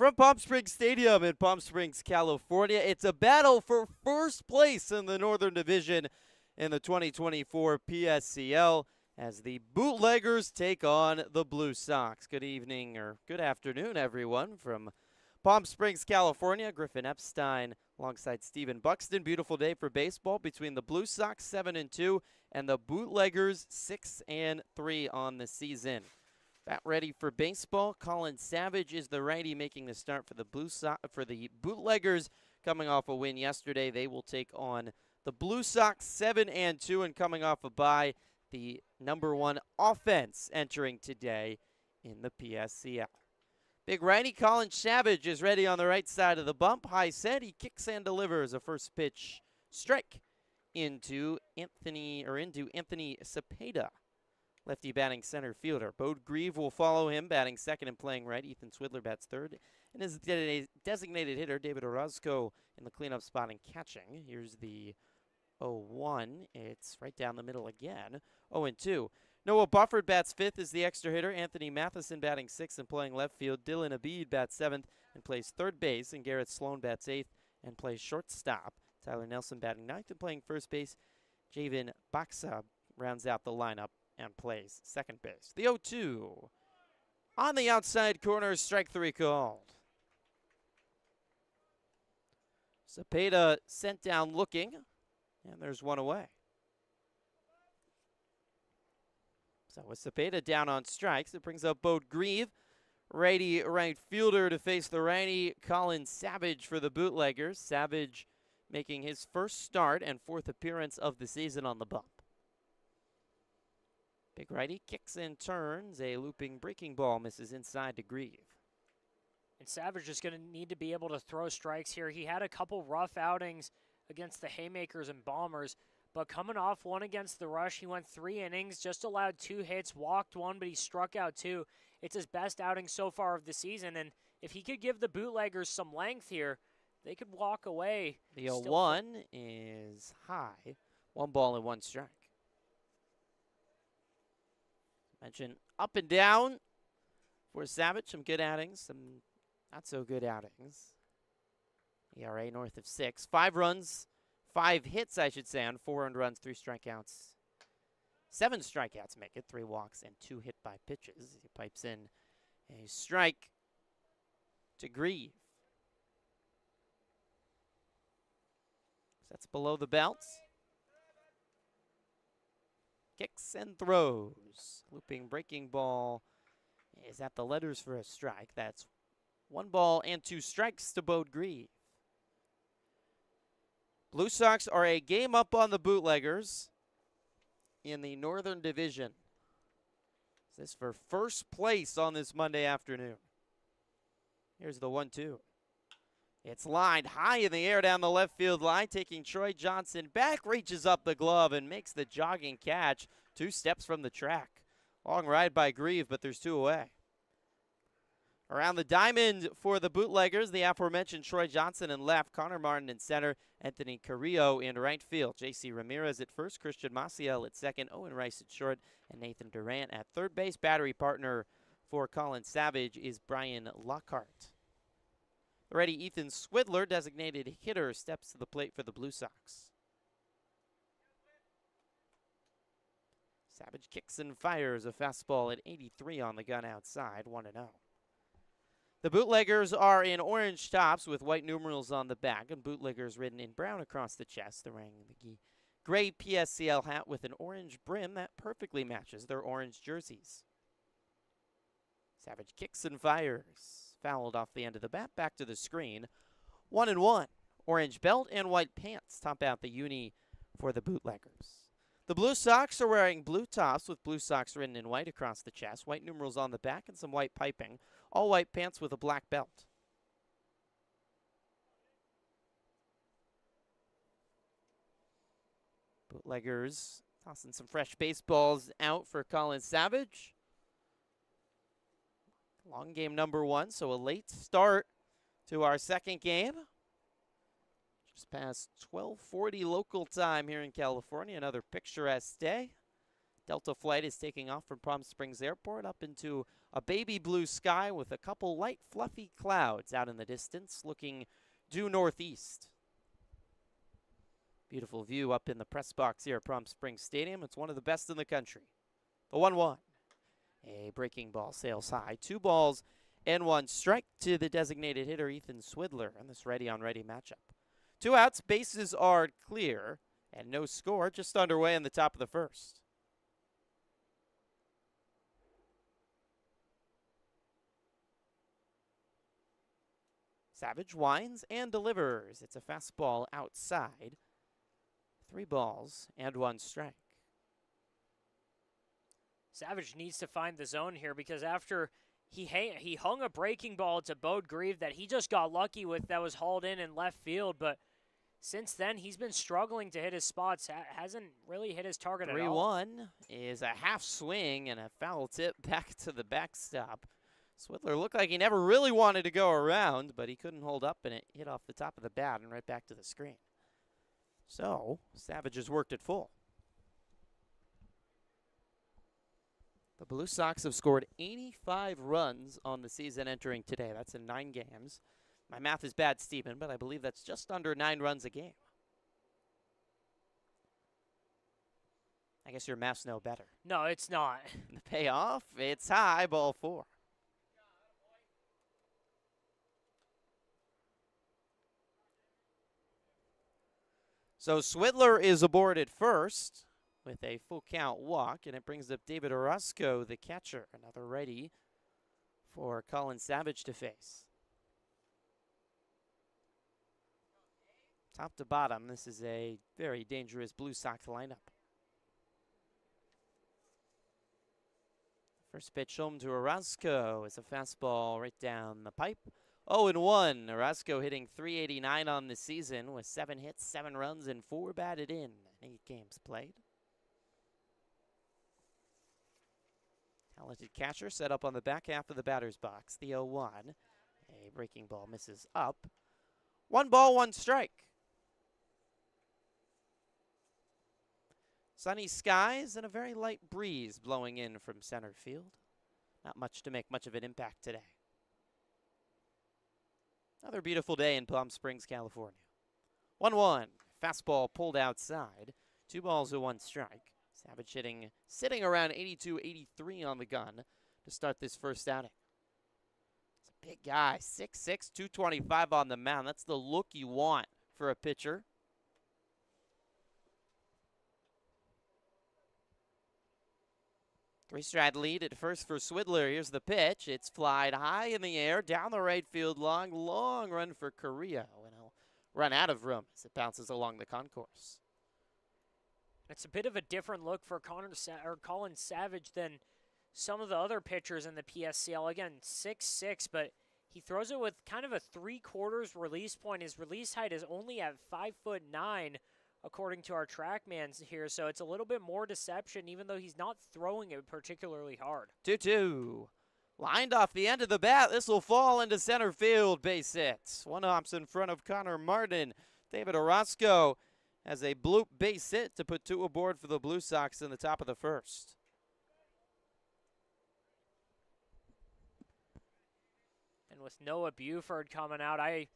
From Palm Springs Stadium in Palm Springs, California, it's a battle for first place in the Northern Division in the 2024 PSCL as the Bootleggers take on the Blue Sox. Good evening or good afternoon, everyone, from Palm Springs, California. Griffin Epstein alongside Stephen Buxton. Beautiful day for baseball between the Blue Sox 7-2 and the Bootleggers 6-3 on the season. Bat ready for baseball. Colin Savage is the righty making the start for the Bootleggers, coming off a win yesterday. They will take on the Blue Sox 7-2 and coming off a bye, the #1 offense entering today in the PSCL. Big righty Colin Savage is ready on the right side of the bump. High set, he kicks and delivers a first pitch strike into Anthony Cepeda. Lefty batting center fielder. Bode Grieve will follow him, batting second and playing right. Ethan Swidler bats third. And his designated hitter, David Orozco, in the cleanup spot and catching. Here's the 0-1. It's right down the middle again. 0-2. Noah Bufford bats fifth as the extra hitter. Anthony Matheson batting sixth and playing left field. Dylan Abid bats seventh and plays third base. And Garrett Sloan bats eighth and plays shortstop. Tyler Nelson batting ninth and playing first base. Javen Baxa rounds out the lineup and plays second base. The 0-2. On the outside corner, strike three called. Cepeda sent down looking, and there's one away. So with Cepeda down on strikes, it brings up Bode Grieve, righty right fielder to face the righty Colin Savage for the Bootleggers. Savage making his first start and fourth appearance of the season on the bump. Big righty kicks and turns. A looping breaking ball misses inside to Grieve. And Savage is going to need to be able to throw strikes here. He had a couple rough outings against the Haymakers and Bombers, but coming off one against the Rush, he went 3 innings, just allowed 2 hits, walked 1, but he struck out 2. It's his best outing so far of the season, and if he could give the Bootleggers some length here, they could walk away. The 0-1 is high. 1 ball and 1 strike. Mentioned up and down for Savage. Some good outings, some not so good outings. ERA north of 6. 5 runs, 5 hits, I should say, on 4 earned runs, 3 strikeouts. 7 strikeouts make it, 3 walks, and 2 hit by pitches. He pipes in a strike to Grieve. Sets below the belt. Kicks and throws. Looping breaking ball is at the letters for a strike. That's 1 ball and 2 strikes to Bode Grieve. Blue Sox are a game up on the Bootleggers in the Northern Division. This is for first place on this Monday afternoon. Here's the 1-2. It's lined high in the air down the left field line, taking Troy Johnson back, reaches up the glove, and makes the jogging catch 2 steps from the track. Long ride by Grieve, but there's 2 away. Around the diamond for the Bootleggers, the aforementioned Troy Johnson in left, Connor Martin in center, Anthony Carrillo in right field, J.C. Ramirez at first, Christian Maciel at second, Owen Rice at short, and Nathan Durant at third base. Battery partner for Colin Savage is Brian Lockhart. Already Ethan Swidler, designated hitter, steps to the plate for the Blue Sox. Savage kicks and fires a fastball at 83 on the gun outside, 1-0. The Bootleggers are in orange tops with white numerals on the back, and Bootleggers written in brown across the chest. They're wearing the gray PSCL hat with an orange brim that perfectly matches their orange jerseys. Savage kicks and fires. Fouled off the end of the bat, back to the screen. 1-1. Orange belt and white pants top out the uni for the Bootleggers. The Blue Sox are wearing blue tops with Blue Sox written in white across the chest, white numerals on the back, and some white piping. All white pants with a black belt. Bootleggers tossing some fresh baseballs out for Colin Savage. Long game #1, so a late start to our second game. Just past 12:40 local time here in California. Another picturesque day. Delta flight is taking off from Palm Springs Airport up into a baby blue sky with a couple light fluffy clouds out in the distance, looking due northeast. Beautiful view up in the press box here at Palm Springs Stadium. It's one of the best in the country. The 1-1. A breaking ball sails high. 2 balls and 1 strike to the designated hitter, Ethan Swidler, in this ready-on-ready matchup. 2 outs, bases are clear, and no score, just underway in the top of the first. Savage winds and delivers. It's a fastball outside. 3 balls and 1 strike. Savage needs to find the zone here because after he hung a breaking ball to Bode Grieve that he just got lucky with that was hauled in left field, but since then he's been struggling to hit his spots, hasn't really hit his target at all. 3-1 is a half swing and a foul tip back to the backstop. Swidler looked like he never really wanted to go around, but he couldn't hold up and it hit off the top of the bat and right back to the screen. So, Savage has worked it full. The Blue Sox have scored 85 runs on the season entering today. That's in 9 games. My math is bad, Stephen, but I believe that's just under 9 runs a game. I guess your maths know better. No, it's not. The payoff, it's high, ball 4. So Swidler is aboard at first with a full count walk, and it brings up David Orozco, the catcher, another righty for Colin Savage to face. Top to bottom, this is a very dangerous Blue Sox lineup. First pitch home to Orozco is a fastball right down the pipe. 0-1. Orozco hitting .389 on the season with 7 hits, 7 runs, and 4 batted in 8 games played. Talented catcher set up on the back half of the batter's box. The 0-1. A breaking ball misses up. 1 ball, 1 strike. Sunny skies and a very light breeze blowing in from center field. Not much to make much of an impact today. Another beautiful day in Palm Springs, California. 1-1. Fastball pulled outside. 2 balls and 1 strike. Savage hitting, sitting around 82-83 on the gun to start this first outing. It's a big guy, 6'6", 225 on the mound. That's the look you want for a pitcher. Three-stride lead at first for Swidler. Here's the pitch. It's flied high in the air, down the right field, long run for Carrillo. And he'll run out of room as it bounces along the concourse. It's a bit of a different look for Colin Savage than some of the other pitchers in the PSCL. Again, 6'6", but he throws it with kind of a 3/4 release point. His release height is only at 5'9", according to our TrackMans here, so it's a little bit more deception, even though he's not throwing it particularly hard. 2-2. Lined off the end of the bat. This will fall into center field. Base hit. 1 hops in front of Connor Martin. David Orozco has a bloop base hit to put 2 aboard for the Blue Sox in the top of the first. And with Noah Buford coming out, I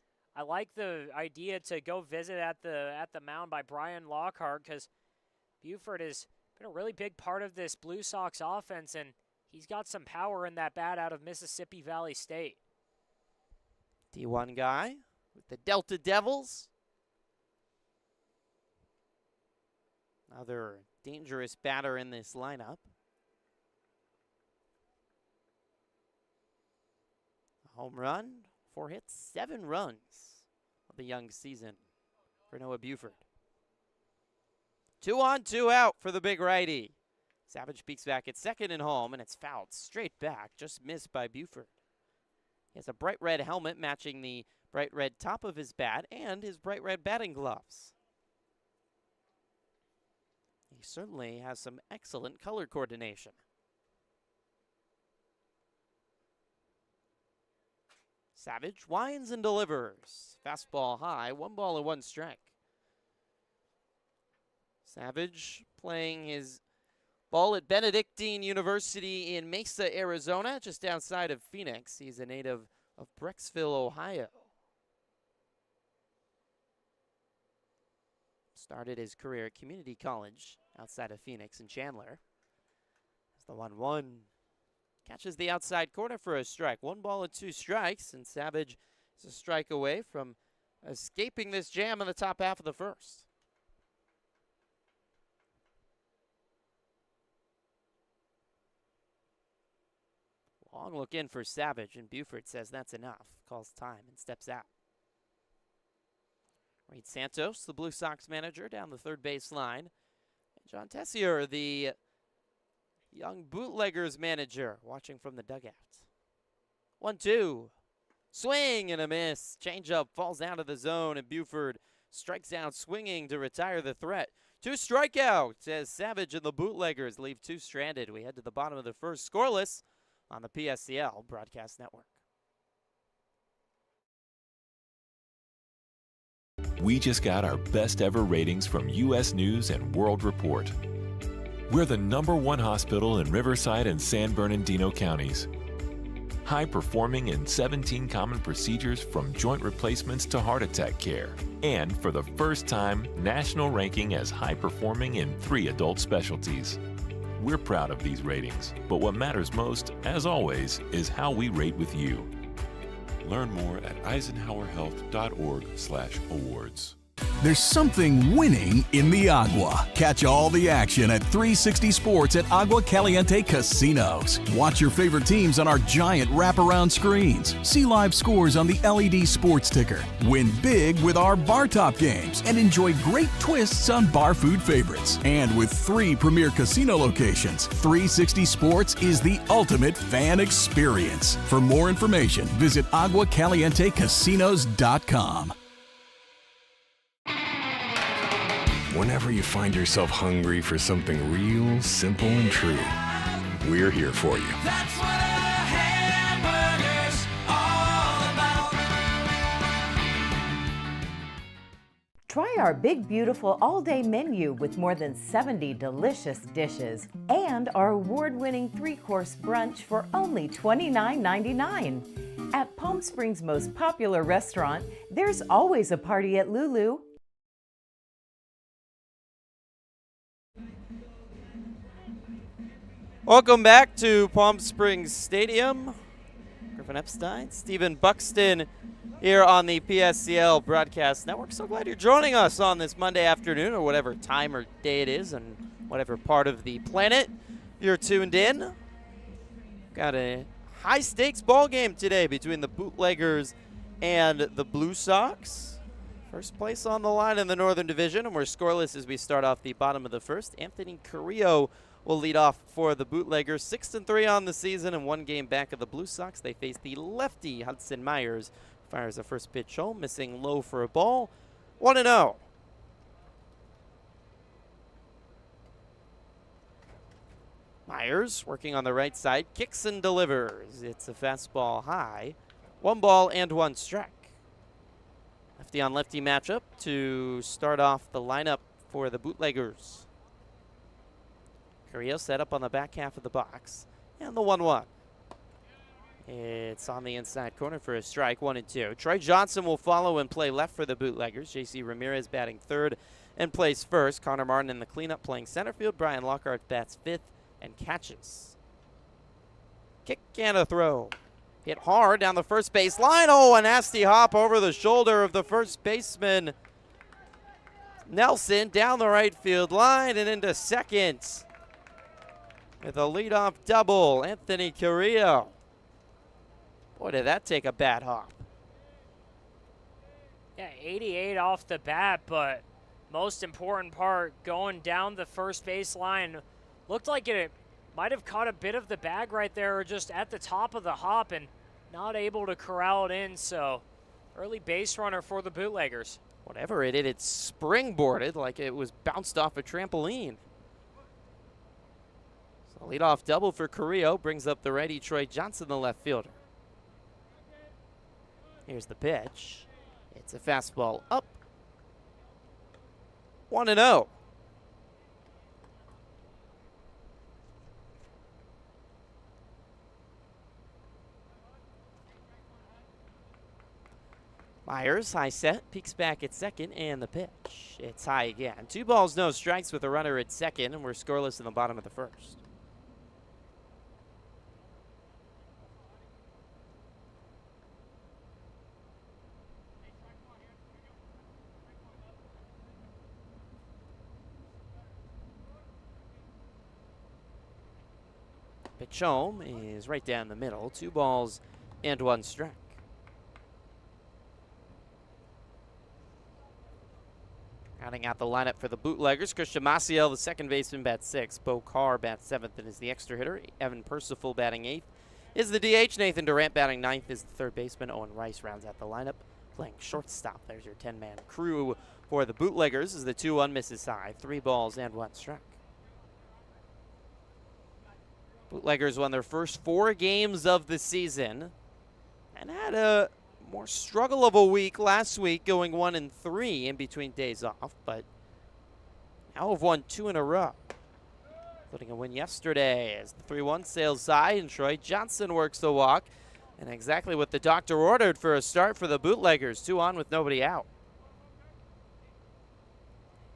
like the idea to go visit at the mound by Brian Lockhart because Buford has been a really big part of this Blue Sox offense, and he's got some power in that bat out of Mississippi Valley State. D1 guy with the Delta Devils. Another dangerous batter in this lineup. A home run, 4 hits, 7 runs of the young season for Noah Buford. 2 on, 2 out for the big righty. Savage peeks back at second and home, and it's fouled straight back, just missed by Buford. He has a bright red helmet matching the bright red top of his bat and his bright red batting gloves. He certainly has some excellent color coordination. Savage winds and delivers. Fastball high, 1 ball and 1 strike. Savage playing his Ball at Benedictine University in Mesa, Arizona, just outside of Phoenix. He's a native of Brecksville, Ohio. Started his career at Community College outside of Phoenix in Chandler. As the 1-1 catches the outside corner for a strike. 1 ball and 2 strikes, and Savage is a strike away from escaping this jam in the top half of the first. Long look in for Savage, and Buford says that's enough. Calls time and steps out. Reed Santos, the Blue Sox manager, down the third base line. And John Tessier, the young Bootleggers manager, watching from the dugout. 1-2. Swing and a miss. Changeup falls out of the zone, and Buford strikes out swinging to retire the threat. 2 strikeouts as Savage and the Bootleggers leave 2 stranded. We head to the bottom of the first, scoreless on the PSCL Broadcast Network. We just got our best ever ratings from U.S. News and World Report. We're the #1 hospital in Riverside and San Bernardino counties. High performing in 17 common procedures from joint replacements to heart attack care. And for the first time, national ranking as high performing in 3 adult specialties. We're proud of these ratings, but what matters most, as always, is how we rate with you. Learn more at eisenhowerhealth.org/awards. There's something winning in the Agua. Catch all the action at 360 Sports at Agua Caliente Casinos. Watch your favorite teams on our giant wraparound screens. See live scores on the LED sports ticker. Win big with our bar top games and enjoy great twists on bar food favorites. And with 3 premier casino locations, 360 Sports is the ultimate fan experience. For more information, visit aguacalientecasinos.com. Whenever you find yourself hungry for something real, simple, and true, we're here for you. That's what a hamburger's all about. Try our big, beautiful all-day menu with more than 70 delicious dishes and our award-winning 3-course brunch for only $29.99. At Palm Springs' most popular restaurant, there's always a party at Lulu. Welcome back to Palm Springs Stadium. Griffin Epstein, Stephen Buxton here on the PSCL Broadcast Network. So glad you're joining us on this Monday afternoon, or whatever time or day it is, and whatever part of the planet you're tuned in. Got a high-stakes ball game today between the Bootleggers and the Blue Sox. First place on the line in the Northern Division, and we're scoreless as we start off the bottom of the first. Anthony Carrillo will lead off for the Bootleggers. 6-3 on the season and 1 game back of the Blue Sox. They face the lefty Hudson Myers. Fires a first pitch home, missing low for a ball. 1-0. Myers working on the right side, kicks and delivers. It's a fastball high. 1 ball and 1 strike. Lefty on lefty matchup to start off the lineup for the Bootleggers. Carrillo set up on the back half of the box. And the 1-1. It's on the inside corner for a strike, 1-2. Troy Johnson will follow and play left for the Bootleggers. J.C. Ramirez batting third and plays first. Connor Martin in the cleanup playing center field. Brian Lockhart bats fifth and catches. Kick and a throw. Hit hard down the first base line. Oh, a nasty hop over the shoulder of the first baseman. Nelson down the right field line and into second. With a leadoff double, Anthony Carrillo. Boy, did that take a bad hop. Yeah, 88 off the bat, but most important part, going down the first base line. Looked like it might have caught a bit of the bag right there, or just at the top of the hop, and not able to corral it in. So early base runner for the Bootleggers. Whatever it did, it springboarded like it was bounced off a trampoline. So leadoff double for Carrillo brings up the righty Troy Johnson, the left fielder. Here's the pitch. It's a fastball up. 1-0. Myers, high set, peeks back at second, and the pitch. It's high again. 2 balls, no strikes with a runner at second, and we're scoreless in the bottom of the first. Pitch home is right down the middle. 2 balls and 1 strike. Rounding out the lineup for the Bootleggers, Christian Maciel, the second baseman, bats 6th. Bo Carr bats 7th and is the extra hitter. Evan Percival batting 8th is the DH. Nathan Durant batting 9th is the third baseman. Owen Rice rounds out the lineup, playing shortstop. There's your 10-man crew for the Bootleggers as the 2-1 misses high. 3 balls and 1 strike. Bootleggers won their first 4 games of the season and had a more struggle of a week last week, going 1-3 in between days off, but now have won 2 in a row, including a win yesterday as the 3-1 sails high and Troy Johnson works the walk, and exactly what the doctor ordered for a start for the Bootleggers. 2 on with nobody out.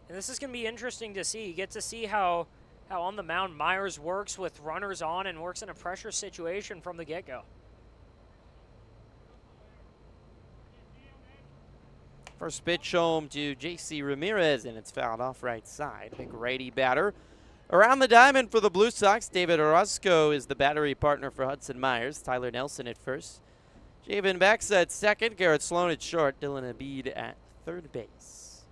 And this is going to be interesting to see. You get to see how on the mound Myers works with runners on and works in a pressure situation from the get-go. First pitch home to J.C. Ramirez, and it's fouled off right side. Big righty batter. Around the diamond for the Blue Sox, David Orozco is the battery partner for Hudson Myers. Tyler Nelson at first. Javen Bex at second. Garrett Sloan at short. Dylan Abid at third base.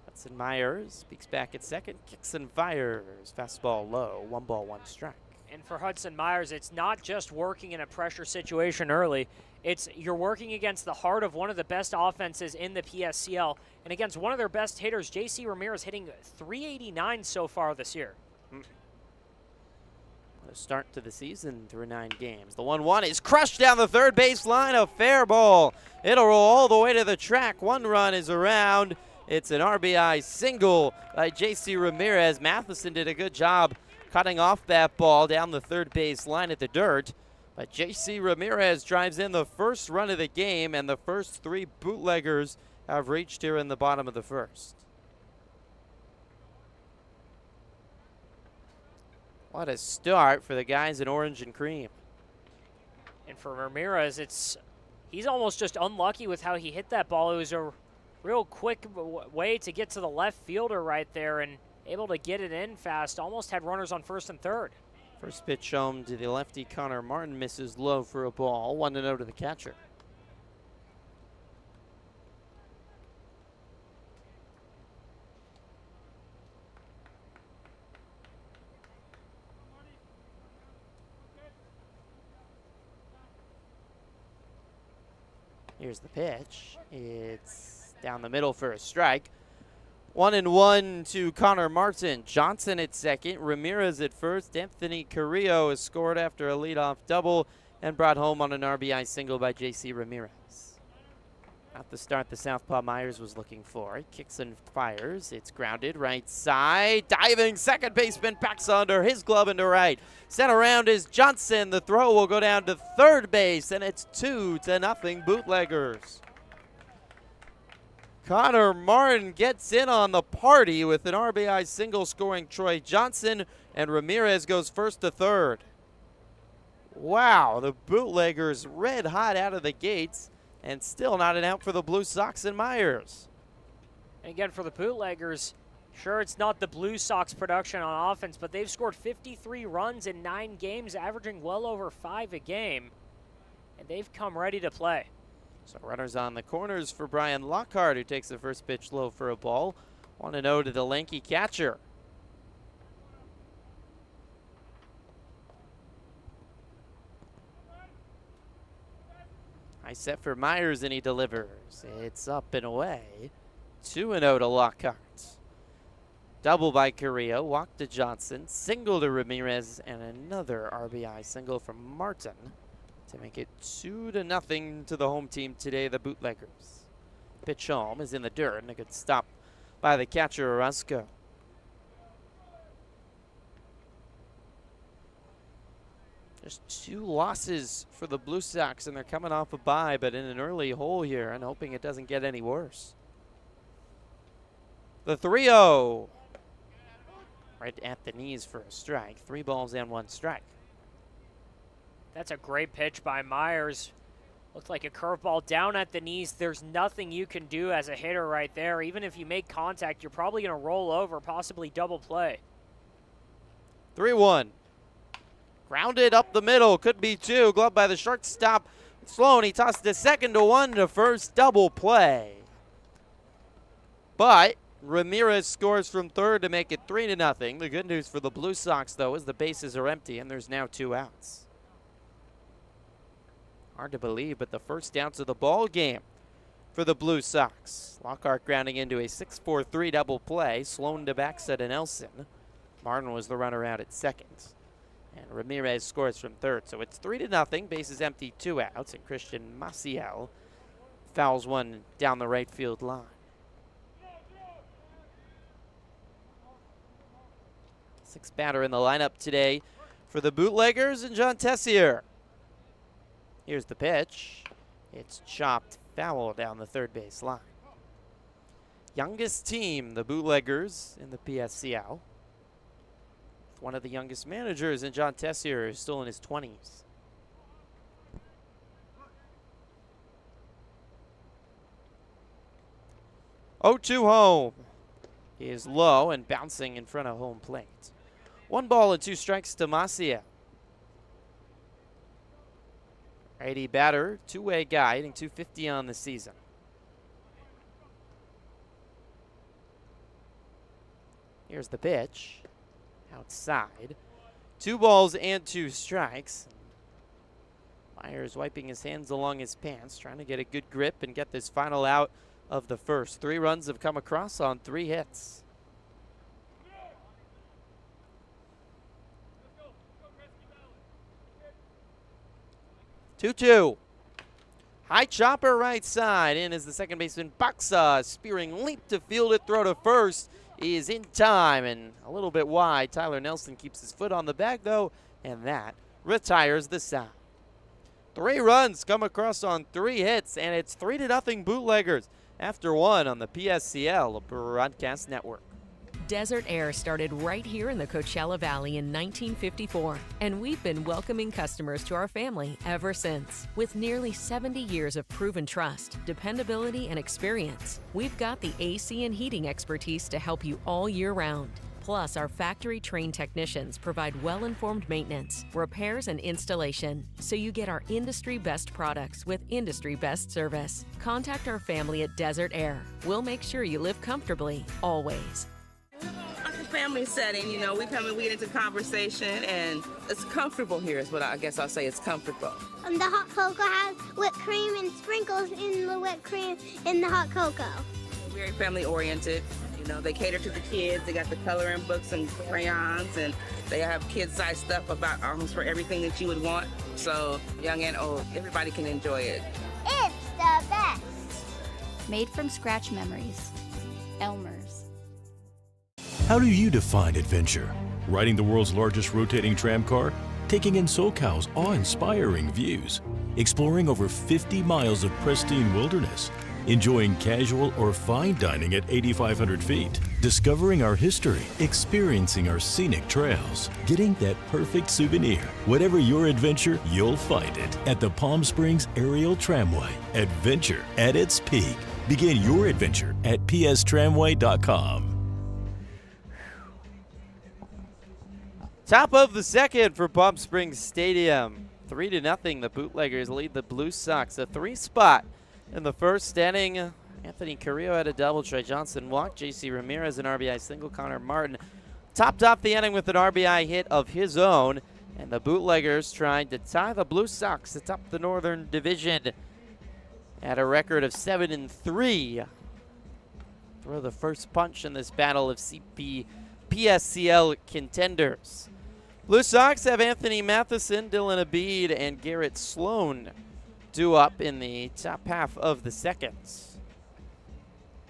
Hudson Myers peeks back at second. Kicks and fires. Fastball low. 1 ball, 1 strike. And for Hudson Myers, it's not just working in a pressure situation early. It's you're working against the heart of one of the best offenses in the PSCL and against one of their best hitters. J.C. Ramirez hitting .389 so far this year. A start to the season through 9 games. The 1-1 is crushed down the third base line. A fair ball. It'll roll all the way to the track. 1 run is around. It's an RBI single by J.C. Ramirez. Matheson did a good job cutting off that ball down the third base line at the dirt. But J.C. Ramirez drives in the first run of the game, and the first 3 Bootleggers have reached here in the bottom of the first. What a start for the guys in orange and cream. And for Ramirez, he's almost just unlucky with how he hit that ball. It was a real quick way to get to the left fielder right there and able to get it in fast. Almost had runners on first and third. First pitch home to the lefty Connor Martin, misses low for a ball. 1-0 to the catcher. Here's the pitch. It's down the middle for a strike. 1-1 to Connor Martin. Johnson at second. Ramirez at first. Anthony Carrillo has scored after a leadoff double and brought home on an RBI single by J.C. Ramirez. Not the start the Southpaw Myers was looking for. He kicks and fires. It's grounded right side. Diving second baseman backs under his glove into right. Sent around is Johnson. The throw will go down to third base, and it's 2-0 Bootleggers. Connor Martin gets in on the party with an RBI single scoring Troy Johnson, and Ramirez goes first to third. Wow, the Bootleggers red hot out of the gates, and still not an out for the Blue Sox and Myers. And again, for the Bootleggers, sure, it's not the Blue Sox production on offense, but they've scored 53 runs in 9 games, averaging well over 5 a game, and they've come ready to play. So runners on the corners for Brian Lockhart, who takes the first pitch low for a ball. 1-0 to the lanky catcher. High set for Myers, and he delivers. It's up and away. 2-0 to Lockhart. Double by Carrillo, walk to Johnson, single to Ramirez, and another RBI single from Martin to make it 2-0 to the home team today, the Bootleggers. Pitch home is in the dirt, and a good stop by the catcher, Orozco. Just 2 losses for the Blue Sox, and they're coming off a bye, but in an early hole here and hoping it doesn't get any worse. The 3-0. Right at the knees for a strike. 3 balls and 1 strike. That's a great pitch by Myers. Looked like a curveball down at the knees. There's nothing you can do as a hitter right there. Even if you make contact, you're probably going to roll over, possibly double play. 3-1. Grounded up the middle. Could be 2. Glove by the shortstop. Sloan, he tossed to second to 1 to first. Double play. But Ramirez scores from third to make it 3-0. The good news for the Blue Sox, though, is the bases are empty and there's now 2 outs. Hard to believe, but the first outs of the ball game for the Blue Sox. Lockhart grounding into a 6-4-3 double play. Sloan to backset to Nelson. Martin was the runner out at second. And Ramirez scores from third. So it's 3-0. Bases empty, 2 outs. And Christian Maciel fouls one down the right field line. Sixth batter in the lineup today for the Bootleggers and John Tessier. Here's the pitch. It's chopped foul down the third base line. Youngest team, the Bootleggers in the PSCL. One of the youngest managers in John Tessier, who's still in his 20s. Oh-2 home. He is low and bouncing in front of home plate. 1 ball and 2 strikes to Maciel. Righty batter, 2-way guy, hitting .250 on the season. Here's the pitch. Outside. 2 balls and 2 strikes. Myers wiping his hands along his pants, trying to get a good grip and get this final out of the first. 3 runs have come across on 3 hits. Two. High chopper right side. In is the second baseman Baxa. Spearing leap to field it. Throw to first is in time and a little bit wide. Tyler Nelson keeps his foot on the bag though, and that retires the side. 3 runs come across on 3 hits, and it's 3-0 Bootleggers after 1 on the PSCL Broadcast Network. Desert Air started right here in the Coachella Valley in 1954, and we've been welcoming customers to our family ever since. With nearly 70 years of proven trust, dependability, and experience, we've got the AC and heating expertise to help you all year round. Plus, our factory-trained technicians provide well-informed maintenance, repairs, and installation, so you get our industry-best products with industry-best service. Contact our family at Desert Air. We'll make sure you live comfortably, always. Like a family setting, you know, we come and we get into conversation, and it's comfortable here is what I guess I'll say. It's comfortable. The hot cocoa has whipped cream and sprinkles in the whipped cream in the hot cocoa. Very family oriented. You know, they cater to the kids. They got the coloring books and crayons, and they have kid-sized stuff about almost for everything that you would want. So young and old, everybody can enjoy it. It's the best. Made from scratch memories. Elmer's. How do you define adventure? Riding the world's largest rotating tram car? Taking in SoCal's awe-inspiring views? Exploring over 50 miles of pristine wilderness? Enjoying casual or fine dining at 8,500 feet? Discovering our history? Experiencing our scenic trails? Getting that perfect souvenir? Whatever your adventure, you'll find it at the Palm Springs Aerial Tramway. Adventure at its peak. Begin your adventure at pstramway.com. Top of the second for Palm Springs Stadium. 3-0. The Bootleggers lead the Blue Sox. A 3 spot in the first inning. Anthony Carrillo had a double. Trey Johnson walked. J.C. Ramirez an RBI single. Connor Martin topped off the inning with an RBI hit of his own. And the Bootleggers tried to tie the Blue Sox atop the Northern Division at a record of 7-3. Throw the first punch in this battle of PSCL contenders. Blue Sox have Anthony Matheson, Dylan Abid, and Garrett Sloan due up in the top half of the second.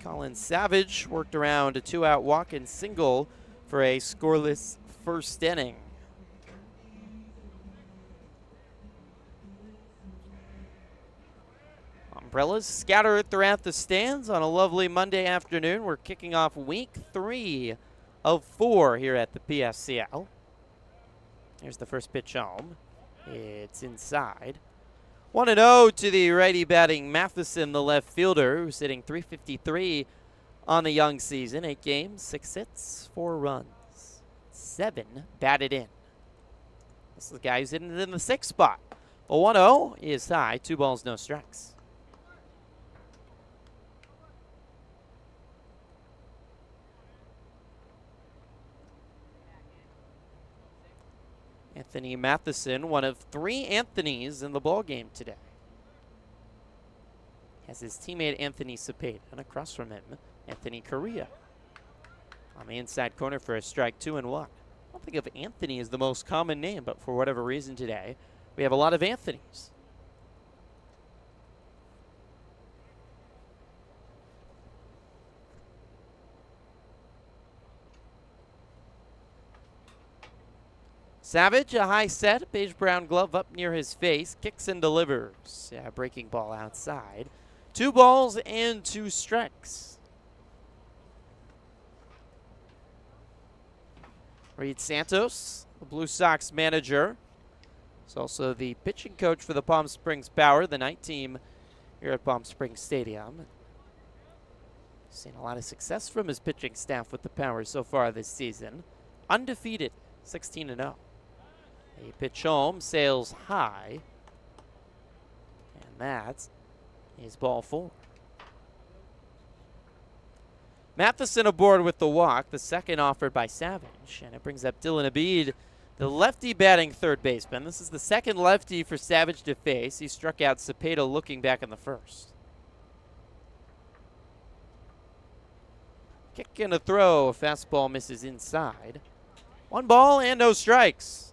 Colin Savage worked around a 2-out walk and single for a scoreless first inning. Umbrellas scattered throughout the stands on a lovely Monday afternoon. We're kicking off week 3 of 4 here at the PSCL. Here's the first pitch home. It's inside. 1-0 to the righty batting Matheson, the left fielder, who's hitting .353 on the young season. 8 games, 6 hits, 4 runs, 7 batted in. This is the guy who's hitting it in the 6th spot. A 1-0 is high, 2 balls, no strikes. Anthony Matheson, one of 3 Anthonys in the ballgame today. Has his teammate Anthony Cepeda, and across from him, Anthony Correa. On the inside corner for a strike, 2-1. I don't think of Anthony as the most common name, but for whatever reason today, we have a lot of Anthonys. Savage, a high set, beige brown glove up near his face, kicks and delivers. Yeah, breaking ball outside. 2 balls and 2 strikes. Reed Santos, the Blue Sox manager. He's also the pitching coach for the Palm Springs Power, the night team here at Palm Springs Stadium. Seen a lot of success from his pitching staff with the Power so far this season. Undefeated, 16-0. A pitch home, sails high. And that is ball 4. Matheson aboard with the walk, the second offered by Savage. And it brings up Dylan Abid, the lefty batting third baseman. This is the second lefty for Savage to face. He struck out Cepeda looking back in the first. Kick and a throw. A fastball misses inside. 1 ball and no strikes.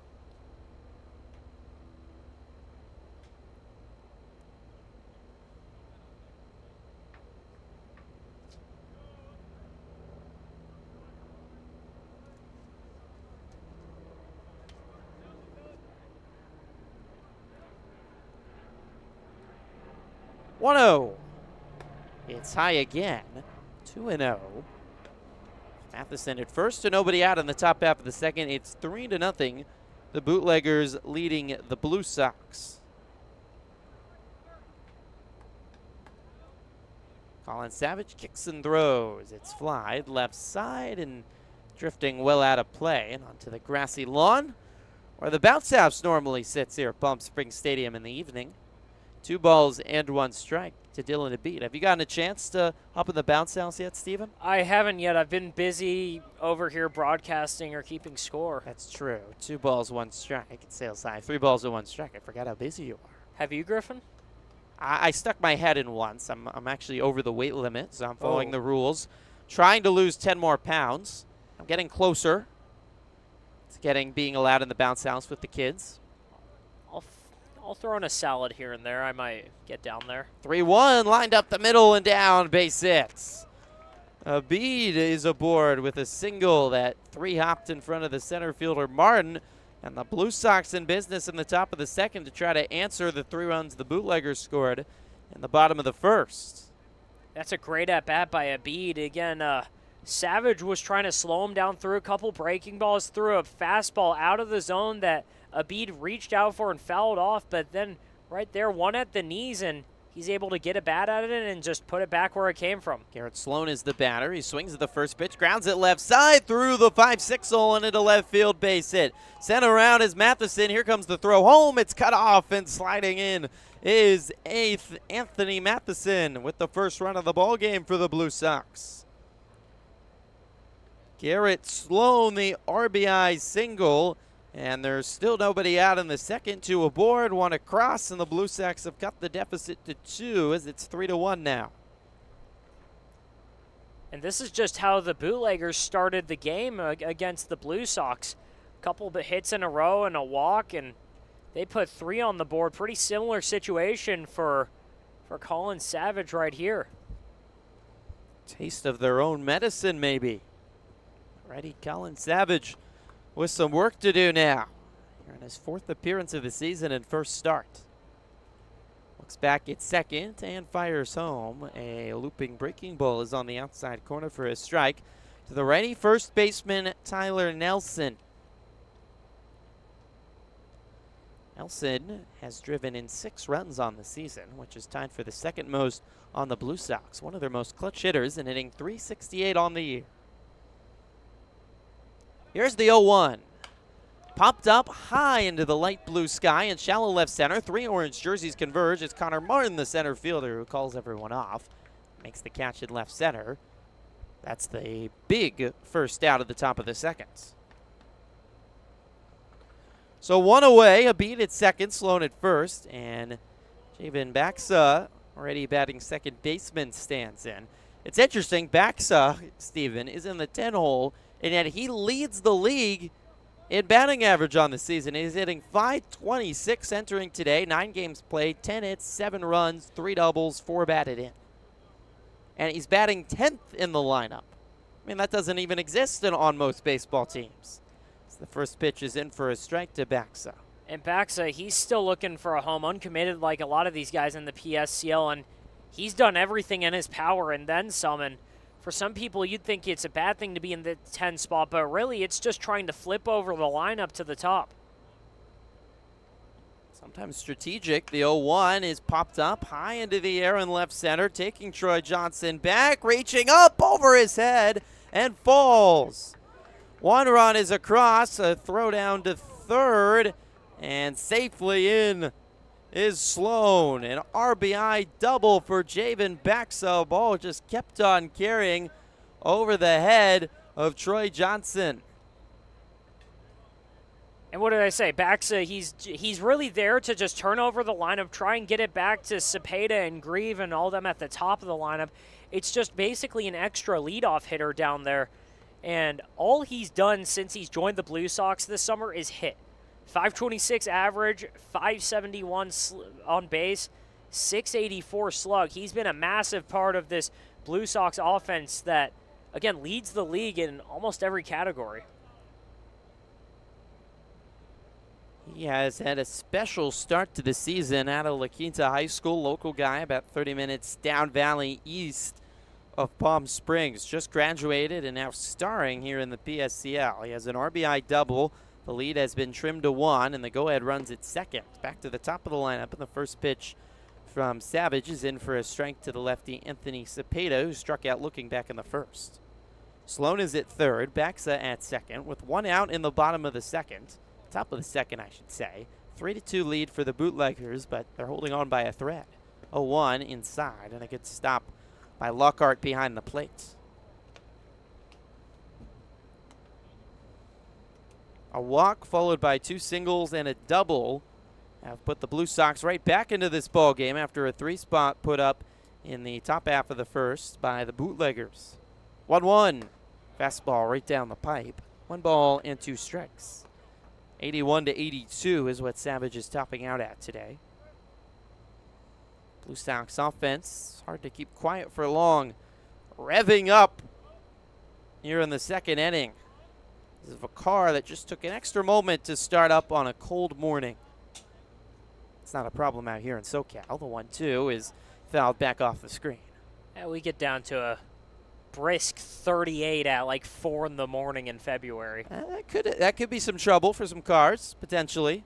It's high again. 2-0. Matheson at first to nobody out in the top half of the second. It's 3-0. The Bootleggers leading the Blue Sox. Colin Savage kicks and throws. It's flied left side and drifting well out of play and onto the grassy lawn where the bounce house normally sits here at Palm Springs Stadium in the evening. 2 balls and 1 strike to Dylan Abid. Have you gotten a chance to hop in the bounce house yet, Steven? I haven't yet. I've been busy over here broadcasting or keeping score. That's true. 2 balls, 1 strike. It sails high. 3 balls and 1 strike. I forgot how busy you are. Have you, Griffin? I stuck my head in once. I'm actually over the weight limit, so I'm following the rules. Trying to lose 10 more pounds. I'm getting closer to being allowed in the bounce house with the kids. I'll throw in a salad here and there. I might get down there. 3-1, lined up the middle and down, base hits. Abid is aboard with a single that 3-hopped in front of the center fielder Martin. And the Blue Sox in business in the top of the second to try to answer the 3 runs the Bootleggers scored in the bottom of the first. That's a great at-bat by Abid. Again, Savage was trying to slow him down, threw a couple breaking balls, threw a fastball out of the zone that Abid reached out for and fouled off, but then right there, one at the knees, and he's able to get a bat at it and just put it back where it came from. Garrett Sloan is the batter. He swings at the first pitch, grounds it left side through the 5-6 hole and into left field, base hit. Sent around is Matheson. Here comes the throw home. It's cut off, and sliding in is 8th Anthony Matheson with the first run of the ball game for the Blue Sox. Garrett Sloan, the RBI single. And there's still nobody out in the second. 2 aboard, 1 across, and the Blue Sox have cut the deficit to 2 as it's 3-1 now. And this is just how the Bootleggers started the game against the Blue Sox. A couple of hits in a row and a walk, and they put 3 on the board. Pretty similar situation for Colin Savage right here. Taste of their own medicine, maybe. Ready, Colin Savage with some work to do now. Here in his 4th appearance of the season and first start. Looks back at second and fires home. A looping breaking ball is on the outside corner for a strike to the righty first baseman, Tyler Nelson. Nelson has driven in 6 runs on the season, which is tied for the second most on the Blue Sox, one of their most clutch hitters, and hitting .368 on the year. Here's the 0-1. Popped up high into the light blue sky in shallow left center. 3 orange jerseys converge. It's Connor Martin, the center fielder, who calls everyone off. Makes the catch in left center. That's the big first out of the top of the second. So 1 away, a beat at second, Sloan at first, and Javen Baxa, already batting second baseman, stands in. It's interesting, Baxa, Steven, is in the 10 hole, and yet he leads the league in batting average on the season. He's hitting .526 entering today, 9 games played, 10 hits, 7 runs, 3 doubles, 4 batted in. And he's batting 10th in the lineup. I mean, that doesn't even exist on most baseball teams. So the first pitch is in for a strike to Baxa. And Baxa, he's still looking for a home, uncommitted like a lot of these guys in the PSCL, and he's done everything in his power and then some. And for some people, you'd think it's a bad thing to be in the 10 spot, but really it's just trying to flip over the lineup to the top. Sometimes strategic. The 0-1 is popped up high into the air in left center, taking Troy Johnson back, reaching up over his head, and falls. 1 run is across, a throw down to third, and safely in is Sloan. An RBI double for Javen Baxa. Ball just kept on carrying over the head of Troy Johnson. And what did I say? Baxa, he's really there to just turn over the lineup, try and get it back to Cepeda and Grieve and all them at the top of the lineup. It's just basically an extra leadoff hitter down there. And all he's done since he's joined the Blue Sox this summer is hit. 526 average, 571 on base, 684 slug. He's been a massive part of this Blue Sox offense that, again, leads the league in almost every category. He has had a special start to the season out of La Quinta High School, local guy, about 30 minutes down valley east of Palm Springs. Just graduated and now starring here in the PSCL. He has an RBI double. The lead has been trimmed to 1, and the go-ahead runs at second. Back to the top of the lineup, and the first pitch from Savage is in for a strike to the lefty Anthony Cepeda, who struck out looking back in the first. Sloan is at third, Baxa at second, with 1 out in the bottom of the second. Top of the second, I should say. 3-2 lead for the Bootleggers, but they're holding on by a thread. 0-1 inside, and a good stop by Lockhart behind the plate. A walk followed by 2 singles and a double have put the Blue Sox right back into this ball game after a 3-spot put up in the top half of the first by the Bootleggers. 1-1. Fastball right down the pipe. 1 ball and 2 strikes. 81-82 is what Savage is topping out at today. Blue Sox offense, hard to keep quiet for long. Revving up here in the second inning. This is a car that just took an extra moment to start up on a cold morning. It's not a problem out here in SoCal. The 1-2 is fouled back off the screen. Yeah, we get down to a brisk 38 at like 4 in the morning in February. That could be some trouble for some cars, potentially.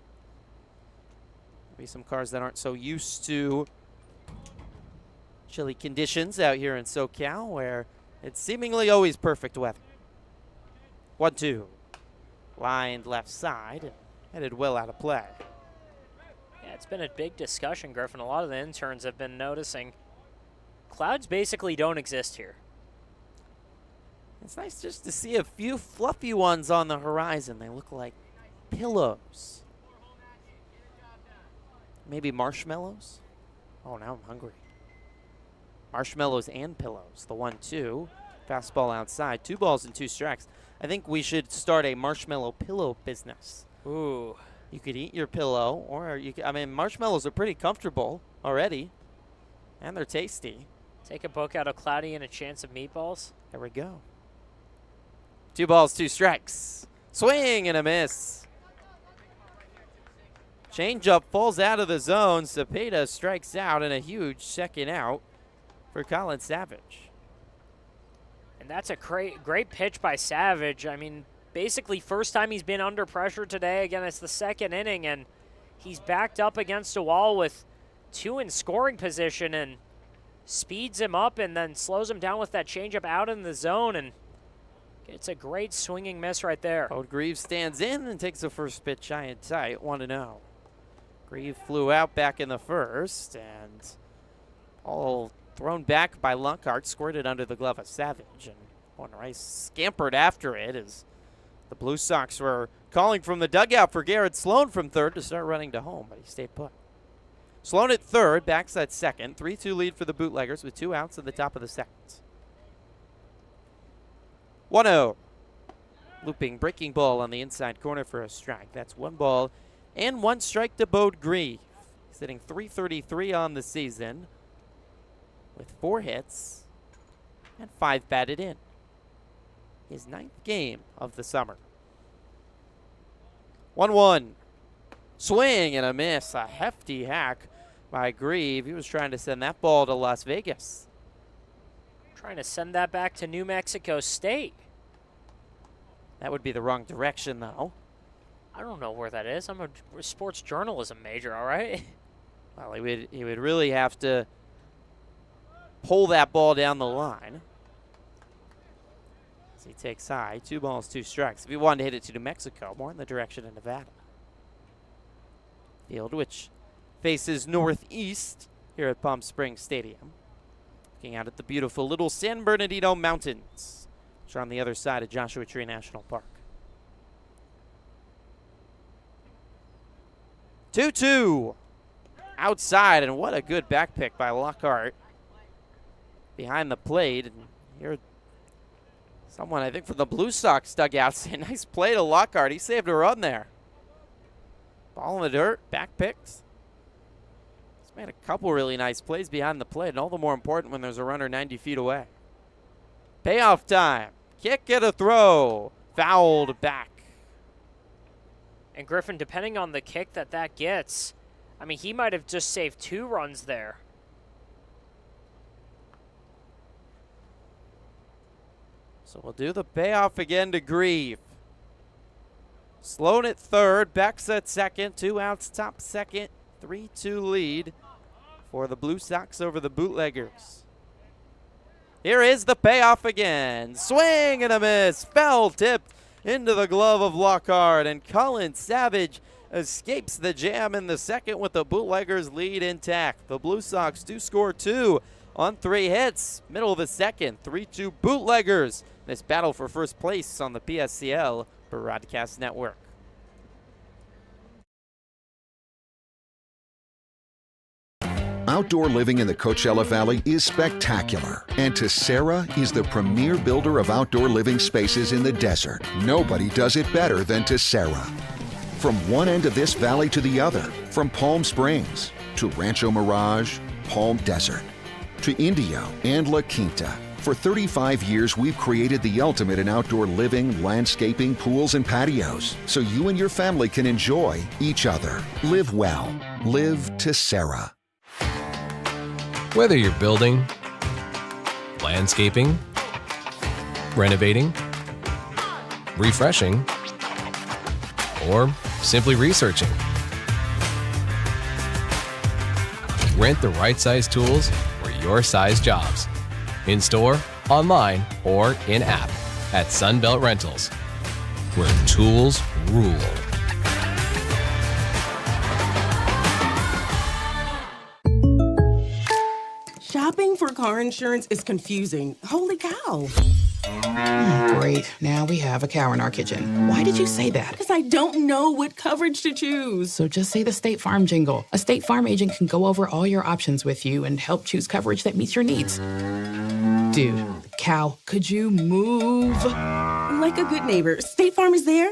Maybe some cars that aren't so used to chilly conditions out here in SoCal, where it's seemingly always perfect weather. 1-2. Lined left side and headed well out of play. Yeah, it's been a big discussion, Griffin. A lot of the interns have been noticing clouds basically don't exist here. It's nice just to see a few fluffy ones on the horizon. They look like pillows. Maybe marshmallows? Oh, now I'm hungry. Marshmallows and pillows. The 1-2. Fastball outside. 2 balls and 2 strikes. I think we should start a marshmallow pillow business. Ooh. You could eat your pillow, or you could, I mean, marshmallows are pretty comfortable already, and they're tasty. Take a book out of Cloudy and a Chance of Meatballs. There we go. 2 balls, 2 strikes. Swing and a miss. Changeup falls out of the zone. Cepeda strikes out, and a huge second out for Colin Savage. And that's a great pitch by Savage. I mean, basically first time he's been under pressure today. Again, it's the second inning, and he's backed up against a wall with 2 in scoring position and speeds him up and then slows him down with that changeup out in the zone, and it's a great swinging miss right there. Bode Grieve stands in and takes the first pitch high and tight, 1-0. Grieve flew out back in the first, and all thrown back by Lockhart, squirted under the glove of Savage, and Juan Rice scampered after it as the Blue Sox were calling from the dugout for Garrett Sloan from third to start running to home, but he stayed put. Sloan at third, backs at second. 3-2 lead for the Bootleggers with 2 outs at the top of the second. 1-0. Looping breaking ball on the inside corner for a strike. That's 1 ball and 1 strike to Bode Grieve. He's hitting .333 on the season with 4 hits and 5 batted in. His 9th game of the summer. 1-1. Swing and a miss. A hefty hack by Grieve. He was trying to send that ball to Las Vegas. Trying to send that back to New Mexico State. That would be the wrong direction, though. I don't know where that is. I'm a sports journalism major, all right? Well, he would really have to pull that ball down the line. As he takes high, 2 balls, 2 strikes. If he wanted to hit it to New Mexico, more in the direction of Nevada. Field, which faces northeast here at Palm Springs Stadium. Looking out at the beautiful little San Bernardino Mountains, which are on the other side of Joshua Tree National Park. 2-2 outside, and what a good back pick by Lockhart behind the plate. And here, someone I think from the Blue Sox dugout saying, nice play to Lockhart. He saved a run there. Ball in the dirt, back picks. He's made a couple really nice plays behind the plate, and all the more important when there's a runner 90 feet away. Payoff time. Kick and a throw. Fouled back. And Griffin, depending on the kick that gets, I mean, he might have just saved 2 runs there. So we'll do the payoff again to Grieve. Sloan at third, backs at second, 2 outs, top second, 3-2 lead for the Blue Sox over the Bootleggers. Here is the payoff again. Swing and a miss. Foul tipped into the glove of Lockhart, and Colin Savage escapes the jam in the second with the Bootleggers lead intact. The Blue Sox do score 2 on 3 hits. Middle of the second, 3-2 Bootleggers. This battle for first place on the PSCL Broadcast Network. Outdoor living in the Coachella Valley is spectacular, and Tessera is the premier builder of outdoor living spaces in the desert. Nobody does it better than Tessera. From one end of this valley to the other, from Palm Springs to Rancho Mirage, Palm Desert, to Indio and La Quinta. For 35 years, we've created the ultimate in outdoor living, landscaping, pools, and patios, so you and your family can enjoy each other. Live well. Live Tessera. Whether you're building, landscaping, renovating, refreshing, or simply researching, rent the right size tools for your size jobs. In store, online, or in app at Sunbelt Rentals, where tools rule. Shopping for car insurance is confusing. Holy cow. Great. Now we have a cow in our kitchen. Why did you say that? Because I don't know what coverage to choose. So just say the State Farm jingle. A State Farm agent can go over all your options with you and help choose coverage that meets your needs. Dude, cow, could you move? Like a good neighbor, State Farm is there.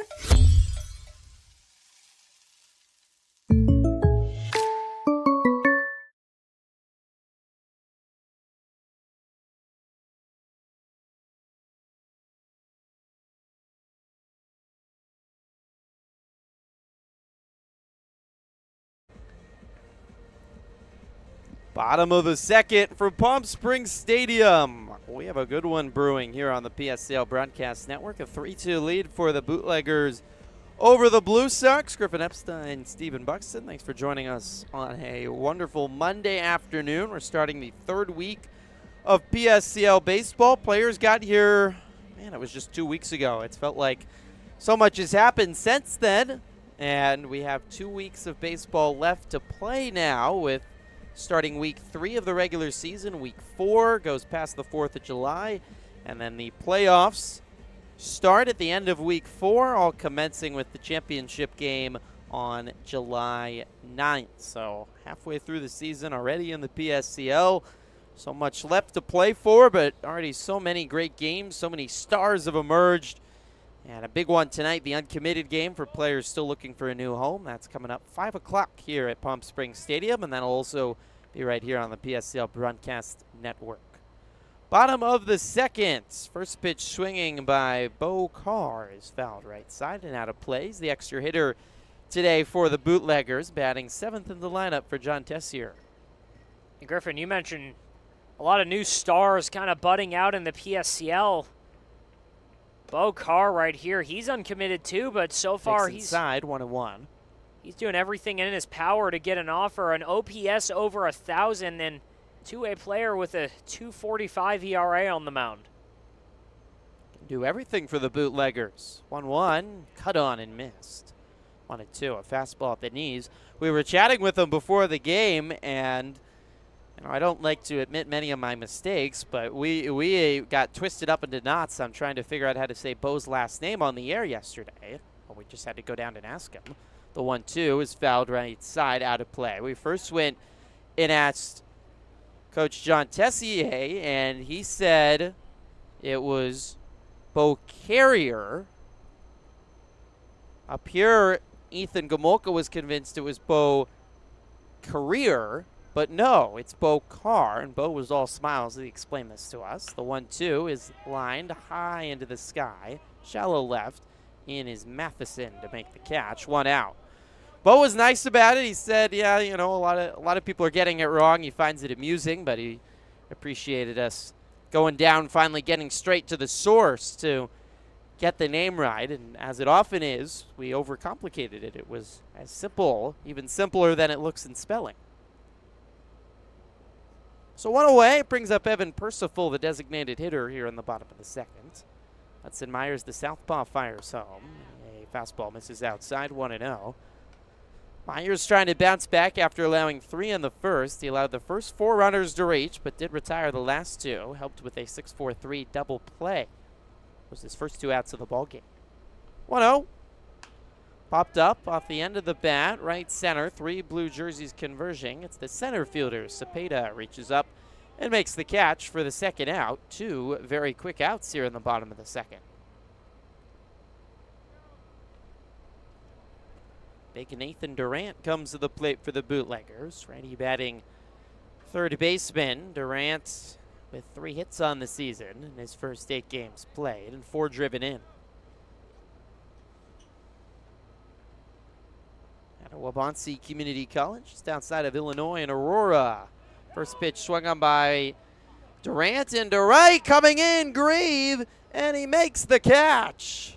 Bottom of the second from Palm Springs Stadium. We have a good one brewing here on the PSCL Broadcast Network. A 3-2 lead for the Bootleggers over the Blue Sox. Griffin Epstein, Stephen Buxton, thanks for joining us on a wonderful Monday afternoon. We're starting the third week of PSCL baseball. Players got here, man, it was just 2 weeks ago. It's felt like so much has happened since then. And we have 2 weeks of baseball left to play now, with starting week 3 of the regular season. Week 4 goes past the 4th of July. And then the playoffs start at the end of week 4, all commencing with the championship game on July 9th. So halfway through the season already in the PSCL. So much left to play for, but already so many great games. So many stars have emerged. And a big one tonight, the uncommitted game for players still looking for a new home. That's coming up 5 o'clock here at Palm Springs Stadium, and that'll also be right here on the PSCL Broadcast Network. Bottom of the second. First pitch swinging by Bo Carr is fouled right side and out of play. He's the extra hitter today for the Bootleggers, batting 7th in the lineup for John Tessier. And Griffin, you mentioned a lot of new stars kind of budding out in the PSCL. Bo Carr right here, he's uncommitted too, but so far he's inside 1-1. He's doing everything in his power to get an offer, an OPS over 1,000, and two-way player with a 2.45 ERA on the mound. Do everything for the Bootleggers. 1-1, cut on and missed. 1-2, a fastball at the knees. We were chatting with him before the game, and I don't like to admit many of my mistakes, but we got twisted up into knots on trying to figure out how to say Bo's last name on the air yesterday. Well, we just had to go down and ask him. The 1-2 is fouled right side, out of play. We first went and asked Coach John Tessier, and he said it was Bo Carrier. Up here, Ethan Gomolka was convinced it was Bo Career. But no, it's Bo Carr, and Bo was all smiles as he explained this to us. The 1-2 is lined high into the sky, shallow left. In is Matheson to make the catch. 1 out. Bo was nice about it. He said, yeah, a lot of people are getting it wrong. He finds it amusing, but he appreciated us going down, finally getting straight to the source to get the name right. And as it often is, we overcomplicated it. It was as simple, even simpler than it looks in spelling. So 1 away, brings up Evan Percival, the designated hitter here in the bottom of the second. Hudson Myers, the southpaw, fires home. A fastball misses outside, 1-0. Myers trying to bounce back after allowing 3 in the first. He allowed the first 4 runners to reach, but did retire the last 2. Helped with a 6-4-3 double play. Was his first 2 outs of the ballgame. 1-0. Popped up off the end of the bat, right center. 3 blue jerseys converging. It's the center fielder. Cepeda reaches up and makes the catch for the second out. 2 very quick outs here in the bottom of the second. Big Nathan Durant comes to the plate for the Bootleggers. Righty batting third baseman. Durant with 3 hits on the season in his first 8 games played and 4 driven in. At Waubonsee Community College, just outside of Illinois in Aurora. First pitch swung on by Durant into right, coming in, Grieve, and he makes the catch.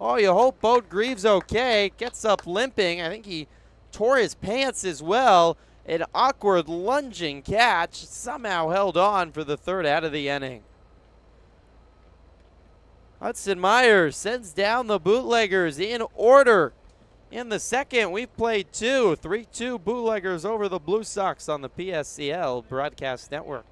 Oh, you hope Bo Grieve's okay. Gets up limping. I think he tore his pants as well. An awkward lunging catch, somehow held on for the 3rd out of the inning. Hudson Myers sends down the Bootleggers in order. In the second, we've played 2. 3-2 Bootleggers over the Blue Sox on the PSCL Broadcast Network.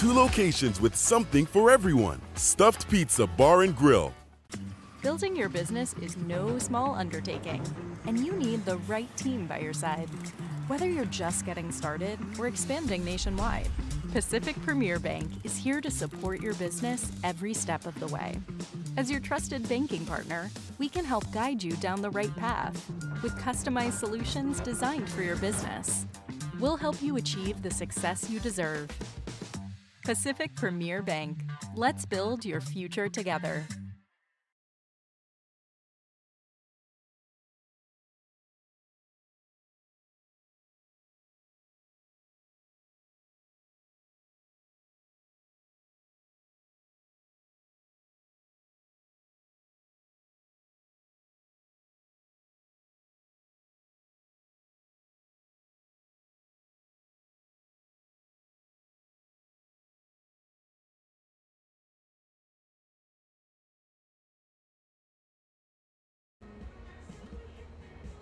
2 locations with something for everyone. Stuffed Pizza Bar and Grill. Building your business is no small undertaking, and you need the right team by your side. Whether you're just getting started or expanding nationwide, Pacific Premier Bank is here to support your business every step of the way. As your trusted banking partner, we can help guide you down the right path with customized solutions designed for your business. We'll help you achieve the success you deserve. Pacific Premier Bank. Let's build your future together.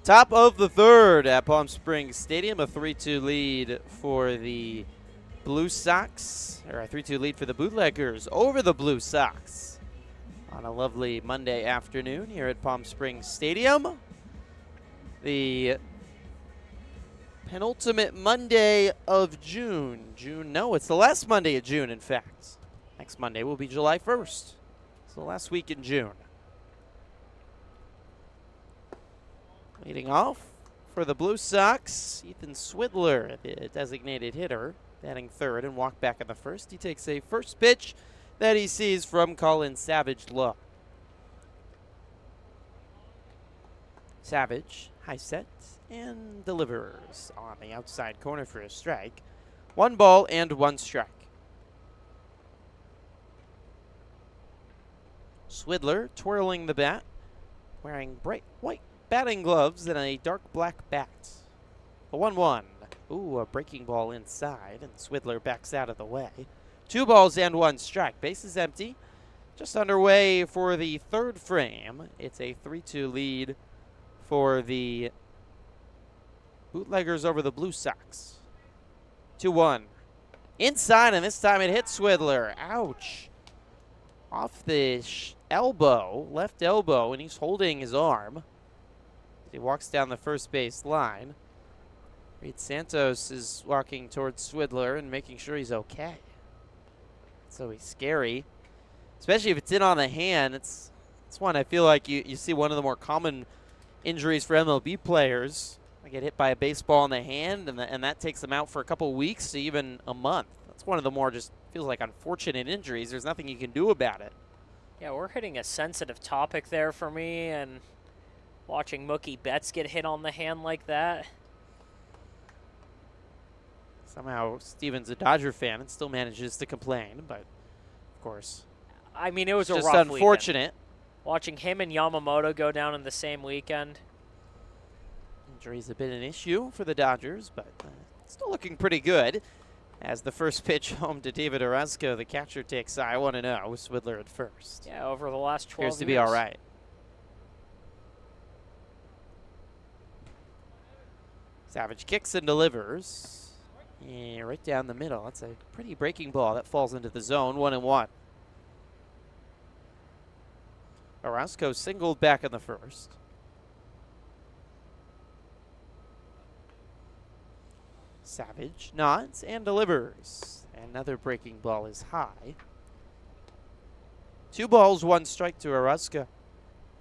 Top of the third at Palm Springs Stadium, a 3-2 lead for the Blue Sox, or a 3-2 lead for the Bootleggers over the Blue Sox on a lovely Monday afternoon here at Palm Springs Stadium. The penultimate Monday of June. No, it's the last Monday of June, in fact. Next Monday will be July 1st. It's the last week in June. Leading off for the Blue Sox, Ethan Swidler, the designated hitter, batting third and walked back in the first. He takes a first pitch that he sees from Colin Savage low. Savage, high set, and delivers on the outside corner for a strike. 1 ball and 1 strike. Swidler twirling the bat, wearing bright white batting gloves and a dark black bat. A 1-1. Ooh, a breaking ball inside, and Swidler backs out of the way. 2 balls and 1 strike. Base is empty. Just underway for the third frame. It's a 3-2 lead for the Bootleggers over the Blue Sox. 2-1. Inside, and this time it hits Swidler. Ouch. Off the elbow, left elbow, and he's holding his arm. He walks down the first base line. Reed Santos is walking towards Swidler and making sure he's okay. So he's scary, especially if it's in on the hand. It's one I feel like you see one of the more common injuries for MLB players. They get hit by a baseball in the hand, and that takes them out for a couple weeks to even a month. That's one of the more just feels like unfortunate injuries. There's nothing you can do about it. Yeah, we're hitting a sensitive topic there for me, and watching Mookie Betts get hit on the hand like that. Somehow Steven's a Dodger fan and still manages to complain, but of course. I mean, it was just rough unfortunate. Weekend. Watching him and Yamamoto go down in the same weekend. Injuries have been an issue for the Dodgers, but still looking pretty good. As the first pitch home to David Orozco, the catcher takes I 1-0 with Swidler at first. Yeah, over the last 12 Appears to years. be all right. Savage kicks and delivers. Yeah, right down the middle. That's a pretty breaking ball that falls into the zone. 1-1. Orozco singled back in the first. Savage nods and delivers. Another breaking ball is high. 2 balls, 1 strike to Orozco.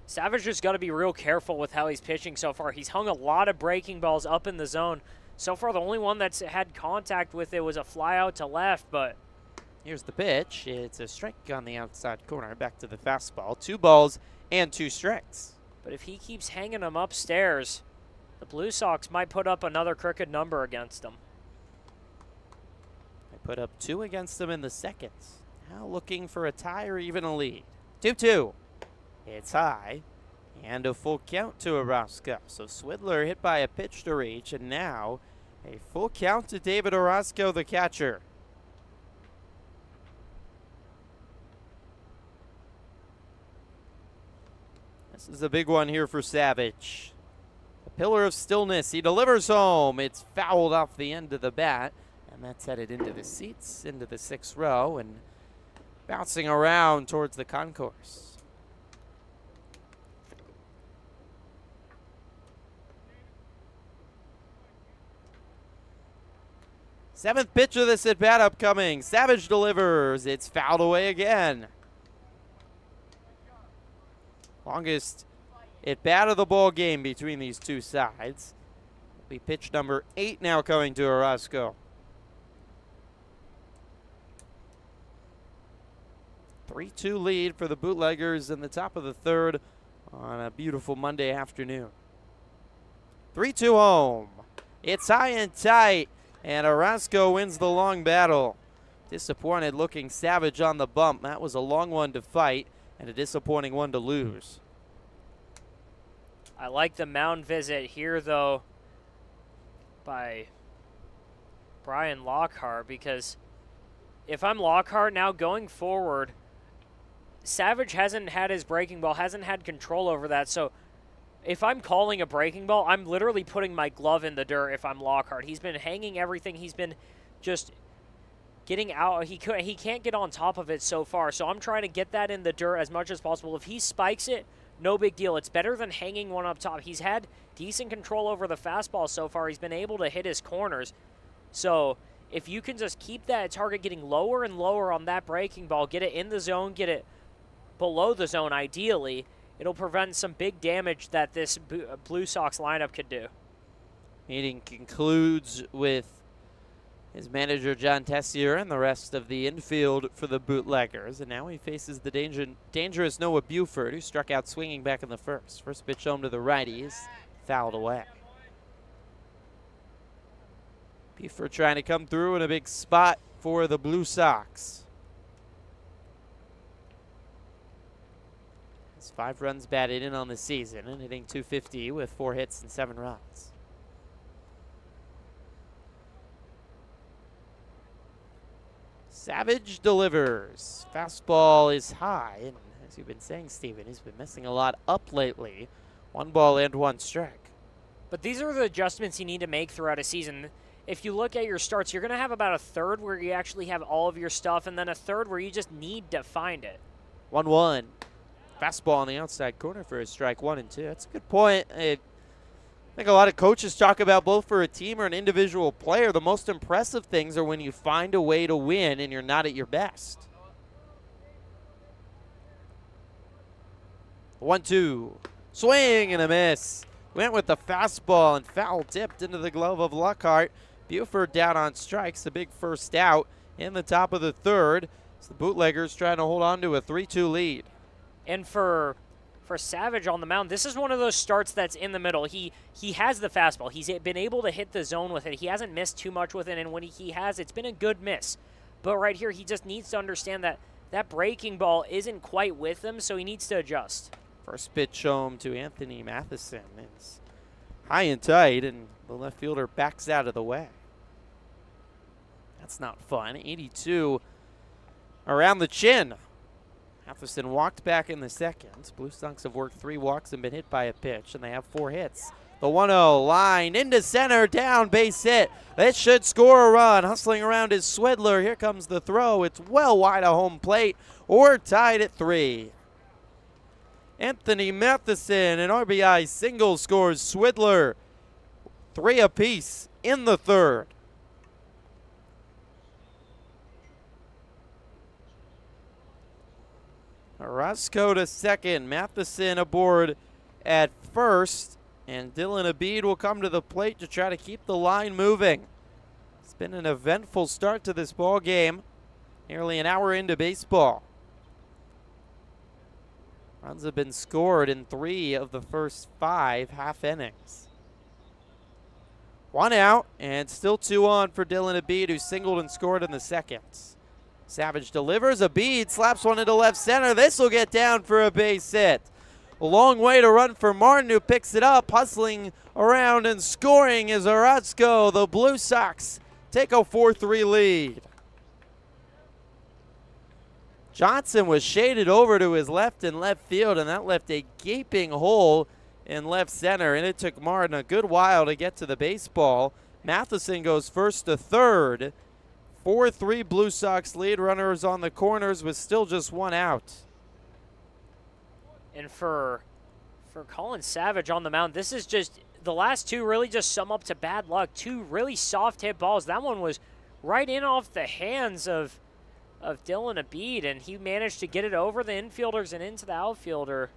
Savage just got to be real careful with how he's pitching so far. He's hung a lot of breaking balls up in the zone. So far, the only one that's had contact with it was a fly out to left, but here's the pitch. It's a strike on the outside corner. Back to the fastball. 2 balls and 2 strikes. But if he keeps hanging them upstairs, the Blue Sox might put up another crooked number against him. They put up 2 against them in the second. Now looking for a tie or even a lead. 2-2. It's high. And a full count to Orozco. So Swidler hit by a pitch to reach, and now a full count to David Orozco, the catcher. This is a big one here for Savage. A pillar of stillness. He delivers home. It's fouled off the end of the bat, and And that's headed into the seats, into the 6th row, and bouncing around towards the concourse. Seventh pitch of this at-bat upcoming. Savage delivers. It's fouled away again. Longest at-bat of the ball game between these two sides. Will be pitch number 8 now coming to Orozco. 3-2 lead for the Bootleggers in the top of the 3rd on a beautiful Monday afternoon. 3-2 home. It's high and tight. And Orozco wins the long battle. Disappointed looking Savage on the bump. That was a long one to fight and a disappointing one to lose. I like the mound visit here, though, by Brian Lockhart, because if I'm Lockhart now going forward, Savage hasn't had his breaking ball, hasn't had control over that, so if I'm calling a breaking ball, I'm literally putting my glove in the dirt if I'm Lockhart. He's been hanging everything. He's been just getting out. He can't get on top of it so far, so I'm trying to get that in the dirt as much as possible. If he spikes it, no big deal. It's better than hanging one up top. He's had decent control over the fastball so far. He's been able to hit his corners. So if you can just keep that target getting lower and lower on that breaking ball, get it in the zone, get it below the zone ideally, it'll prevent some big damage that this Blue Sox lineup could do. Meeting concludes with his manager John Tessier and the rest of the infield for the Bootleggers. And now he faces the dangerous Noah Buford, who struck out swinging back in the first. First pitch home to the righties, fouled away. Buford trying to come through in a big spot for the Blue Sox. 5 runs batted in on the season and hitting .250 with 4 hits and 7 runs. Savage delivers. Fastball is high, and as you've been saying, Steven, he's been messing a lot up lately. 1 ball and 1 strike. But these are the adjustments you need to make throughout a season. If you look at your starts, you're going to have about a third where you actually have all of your stuff, and then a third where you just need to find it. 1-1. Fastball on the outside corner for a strike, 1 and 2. That's a good point. I think a lot of coaches talk about both for a team or an individual player. The most impressive things are when you find a way to win and you're not at your best. 1-2. Swing and a miss. Went with the fastball and foul tipped into the glove of Lockhart. Buford down on strikes. The big first out in the top of the 3rd. It's the Bootleggers trying to hold on to a 3-2 lead. And for Savage on the mound, this is one of those starts that's in the middle. He has the fastball. He's been able to hit the zone with it. He hasn't missed too much with it, and when he has, it's been a good miss. But right here, he just needs to understand that that breaking ball isn't quite with him, so he needs to adjust. First pitch home to Anthony Matheson. It's high and tight, and the left fielder backs out of the way. That's not fun. 82 around the chin. Matheson walked back in the second. Blue Sox have worked 3 walks and been hit by a pitch, and they have 4 hits. The 1-0 line into center, down, base hit. This should score a run. Hustling around is Swidler. Here comes the throw. It's well wide of home plate. We're tied at 3. Anthony Matheson, an RBI single, scores Swidler. 3 apiece in the 3rd. Orozco to second. Matheson aboard at first. And Dylan Abid will come to the plate to try to keep the line moving. It's been an eventful start to this ball game. Nearly an hour into baseball. Runs have been scored in 3 of the first 5 half innings. 1 out and still 2 on for Dylan Abid, who singled and scored in the second. Savage delivers. Abid slaps one into left center. This will get down for a base hit. A long way to run for Martin, who picks it up. Hustling around and scoring is Orozco. The Blue Sox take a 4-3 lead. Johnson was shaded over to his left in left field, and that left a gaping hole in left center, and it took Martin a good while to get to the baseball. Matheson goes first to third, 4-3 Blue Sox lead. Runners on the corners with still just one out. And for Colin Savage on the mound, this is just, the last two really just sum up to bad luck. Two really soft hit balls. That one was right in off the hands of Dylan Abid, and he managed to get it over the infielders and into the outfielder.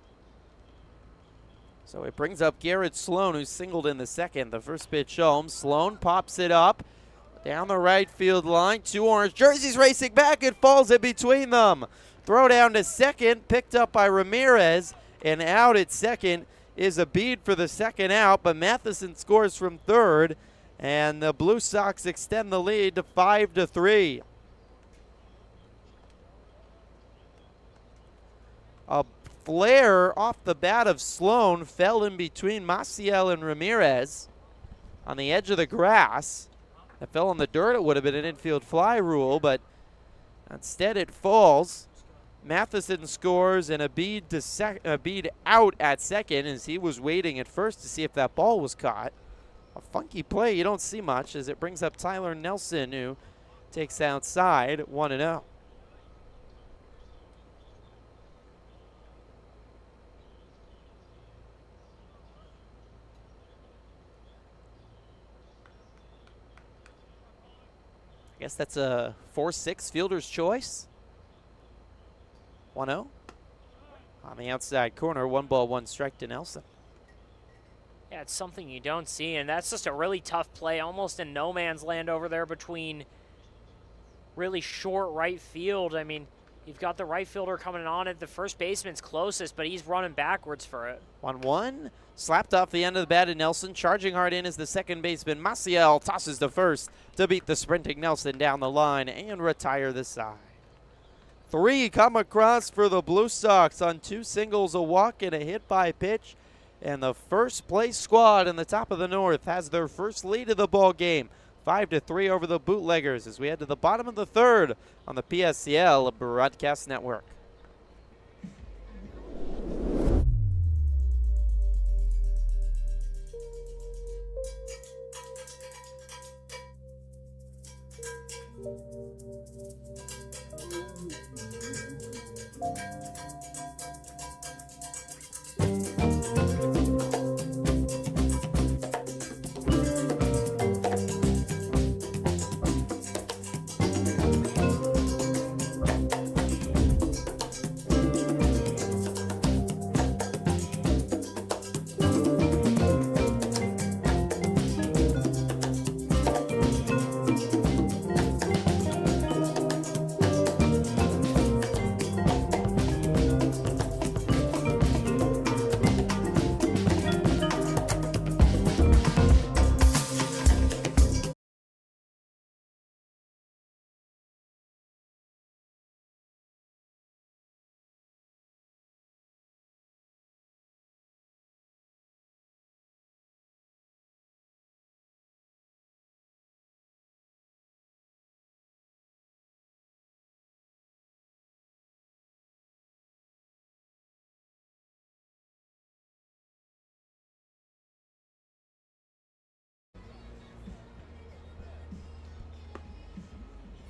So it brings up Garrett Sloan, who singled in the second. The first pitch home. Sloan pops it up down the right field line. Two orange jerseys racing back. It falls in between them. Throw down to second, picked up by Ramirez, and out at second is Abid for the second out, but Matheson scores from third, and the Blue Sox extend the lead to 5-3. A flare off the bat of Sloan fell in between Maciel and Ramirez on the edge of the grass. It fell in the dirt. It would have been an infield fly rule, but instead it falls. Matheson scores, and Abid out at second as he was waiting at first to see if that ball was caught. A funky play you don't see much as it brings up Tyler Nelson, who takes outside 1-0. I guess that's a 4-6 fielder's choice. 1-0. On the outside corner, 1-1 strike to Nelson. Yeah, it's something you don't see, and that's just a really tough play, almost in no man's land over there between really short right field. I mean, you've got the right fielder coming on it. The first baseman's closest, but he's running backwards for it. 1-1. Slapped off the end of the bat to Nelson. Charging hard in is the second baseman. Maciel tosses to first to beat the sprinting Nelson down the line and retire the side. 3 come across for the Blue Sox on 2 singles, a walk, and a hit by pitch. And the first place squad in the top of the North has their first lead of the ball game. 5-3 over the Bootleggers as we head to the bottom of the third on the PSCL Broadcast Network.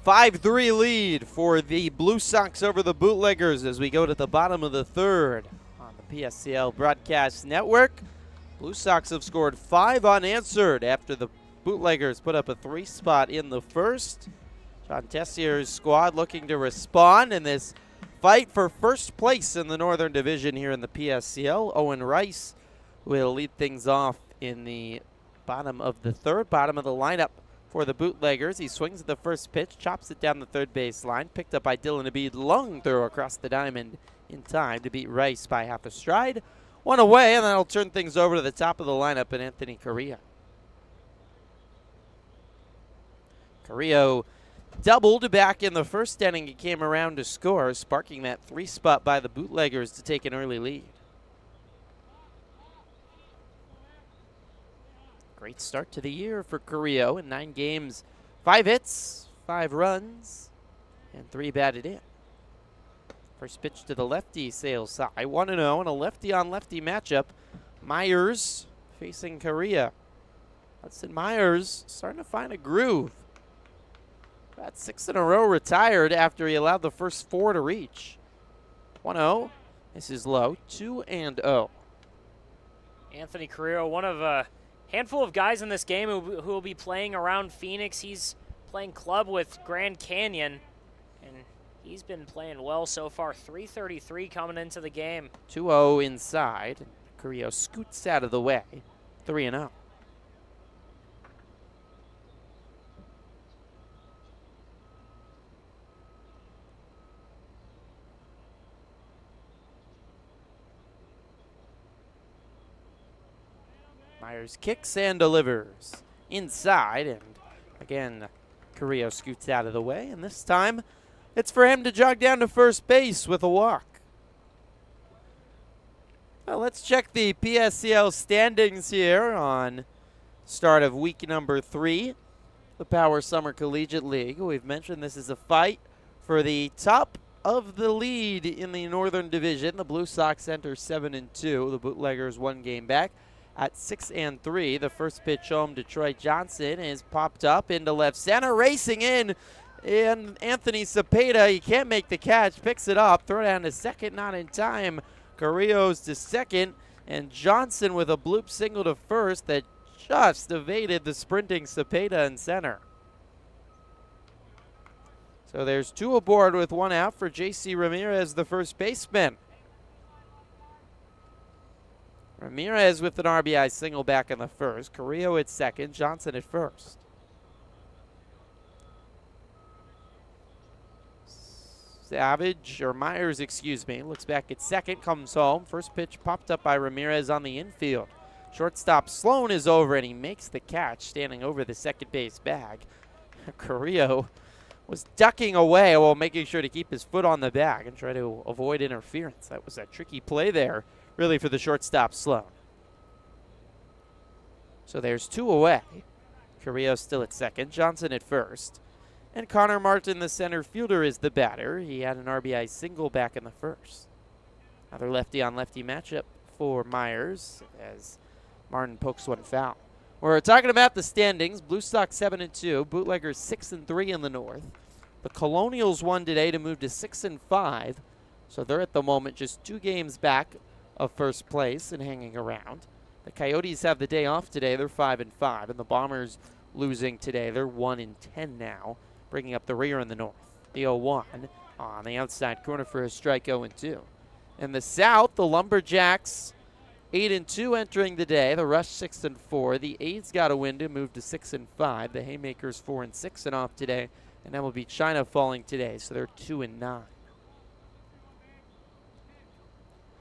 .5-3 lead for the Blue Sox over the Bootleggers as we go to the bottom of the third on the PSCL Broadcast Network. Blue Sox have scored 5 unanswered after the Bootleggers put up a 3 spot in the first. John Tessier's squad looking to respond in this fight for first place in the Northern Division here in the PSCL. Owen Rice will lead things off in the bottom of the third, bottom of the lineup for the Bootleggers. He swings at the first pitch, chops it down the third base line, picked up by Dylan Abid. Long throw across the diamond in time to beat Rice by half a stride. 1 away, and that'll turn things over to the top of the lineup and Anthony Carrillo. Carrillo doubled back in the first inning. He came around to score, sparking that 3 spot by the Bootleggers to take an early lead. Great start to the year for Carrillo in 9 games, 5 hits, 5 runs, and 3 batted in. First pitch to the lefty sails high, 1-0 in a lefty-on-lefty matchup. Myers facing Carrillo. Hudson Myers starting to find a groove. About 6 in a row retired after he allowed the first 4 to reach. 1-0. This is low. 2-0. Anthony Carrillo, one of a handful of guys in this game who will be playing around Phoenix. He's playing club with Grand Canyon, and he's been playing well so far. 3:33 coming into the game. 2-0 inside. Carrillo scoots out of the way. 3-0. Myers kicks and delivers inside, and again, Carrillo scoots out of the way, and this time it's for him to jog down to first base with a walk. Well, let's check the PSCL standings here on start of week number 3, the Power Summer Collegiate League. We've mentioned this is a fight for the top of the lead in the Northern Division. The Blue Sox enter 7-2. The Bootleggers 1 game back at 6-3. The first pitch home to Troy Johnson is popped up into left center, racing in, and Anthony Cepeda, he can't make the catch, picks it up, throw down to second, not in time. Carrillo's to second, and Johnson with a bloop single to first that just evaded the sprinting Cepeda in center. So there's 2 aboard with 1 out for J.C. Ramirez, the first baseman. Ramirez with an RBI single back in the first. Carrillo at second. Johnson at first. Myers, excuse me, looks back at second, comes home. First pitch popped up by Ramirez on the infield. Shortstop Sloan is over, and he makes the catch, standing over the second base bag. Carrillo was ducking away while making sure to keep his foot on the bag and try to avoid interference. That was a tricky play there, really, for the shortstop Sloan. So there's 2 away. Carrillo still at second, Johnson at first. And Connor Martin, the center fielder, is the batter. He had an RBI single back in the first. Another lefty-on-lefty matchup for Myers as Martin pokes one foul. We're talking about the standings. Blue Sox 7-2, Bootleggers 6-3 in the north. The Colonials won today to move to 6-5, so they're at the moment just 2 games back of first place and hanging around. The Coyotes have the day off today. They're 5-5, and the Bombers losing today. They're 1-10 now, bringing up the rear in the north. The 0-1 on the outside corner for a strike, 0-2. In the south, the Lumberjacks 8-2 entering the day. The Rush 6-4. The Aids got a win to move to 6-5. The Haymakers 4-6 and off today, and that will be China falling today, so they're 2-9.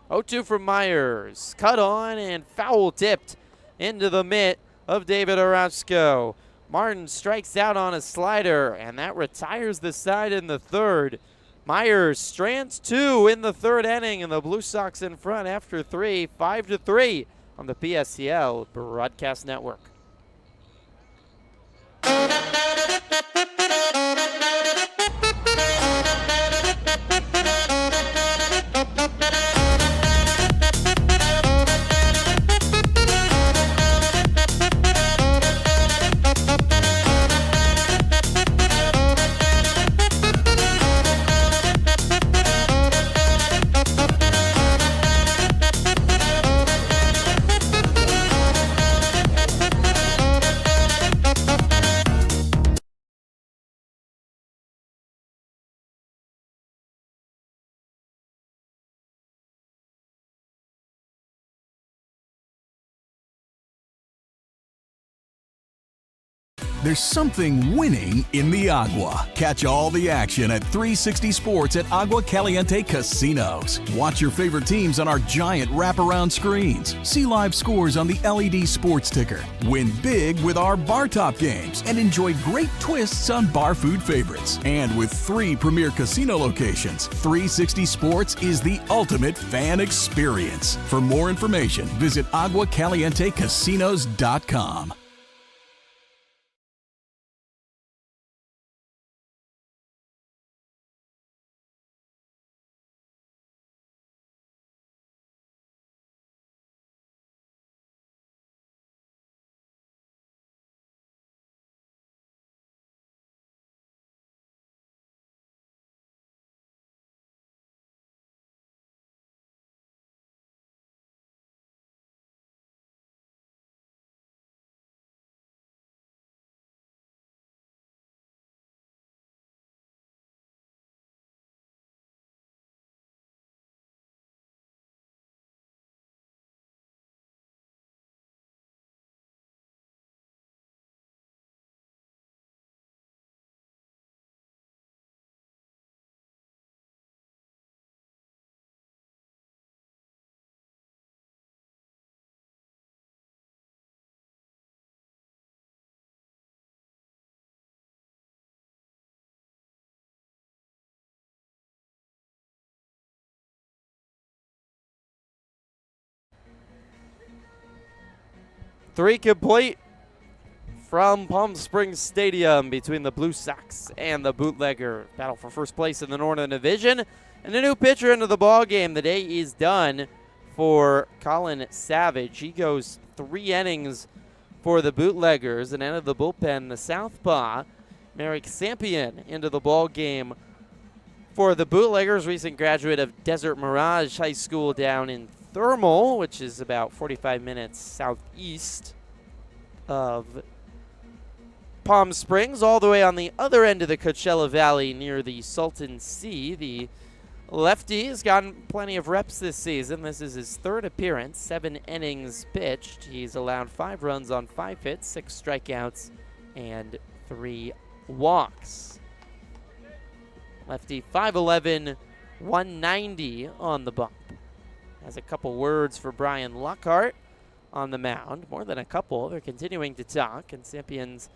0-2 from Myers. Cut on and foul tipped into the mitt of David Orozco. Martin strikes out on a slider, and that retires the side in the third. Myers strands 2 in the third inning, and the Blue Sox in front after 3, 5-3 on the PSCL Broadcast Network. There's something winning in the agua. Catch all the action at 360 Sports at Agua Caliente Casinos. Watch your favorite teams on our giant wraparound screens. See live scores on the LED sports ticker. Win big with our bar top games and enjoy great twists on bar food favorites. And with 3 premier casino locations, 360 Sports is the ultimate fan experience. For more information, visit aguacalientecasinos.com. 3 complete from Palm Springs Stadium between the Blue Sox and the Bootlegger. Battle for first place in the Northern Division. And a new pitcher into the ball game. The day is done for Colin Savage. He goes 3 innings for the Bootleggers and entered the bullpen. The southpaw, Merrick Sampion, into the ball game for the Bootleggers. Recent graduate of Desert Mirage High School down in Thermal, which is about 45 minutes southeast of Palm Springs, all the way on the other end of the Coachella Valley near the Salton Sea. The lefty has gotten plenty of reps this season. This is his 3rd appearance, 7 innings pitched. He's allowed 5 runs on 5 hits, 6 strikeouts, and 3 walks. Lefty 5'11", 190 on the bump. Has a couple words for Brian Lockhart on the mound. More than a couple. They're continuing to talk, and Sampion's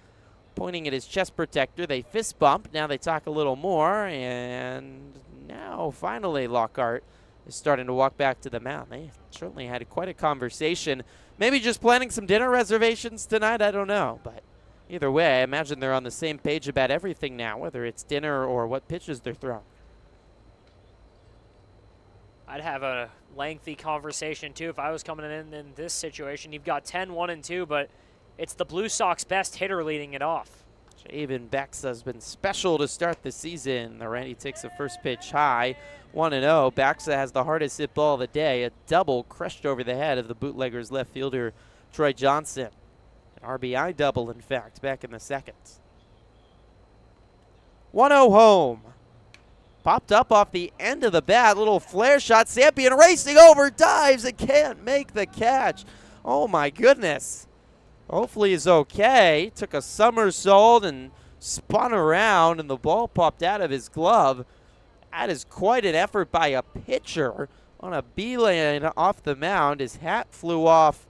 pointing at his chest protector. They fist bump. Now they talk a little more, and now finally Lockhart is starting to walk back to the mound. They certainly had quite a conversation. Maybe just planning some dinner reservations tonight, I don't know. But either way, I imagine they're on the same page about everything now, whether it's dinner or what pitches they're throwing. I'd have a lengthy conversation, too, if I was coming in this situation. You've got 10, 1, and 2, but it's the Blue Sox best hitter leading it off. Javen Baxa has been special to start the season. The righty takes a first pitch high, 1-0. Baxa has the hardest hit ball of the day, a double crushed over the head of the Bootleggers left fielder Troy Johnson. An RBI double, in fact, back in the second. 1-0 home. Popped up off the end of the bat, little flare shot. Sampion racing over, dives, and can't make the catch. Oh my goodness. Hopefully he's okay. Took a somersault and spun around, and the ball popped out of his glove. That is quite an effort by a pitcher on a beeline off the mound. His hat flew off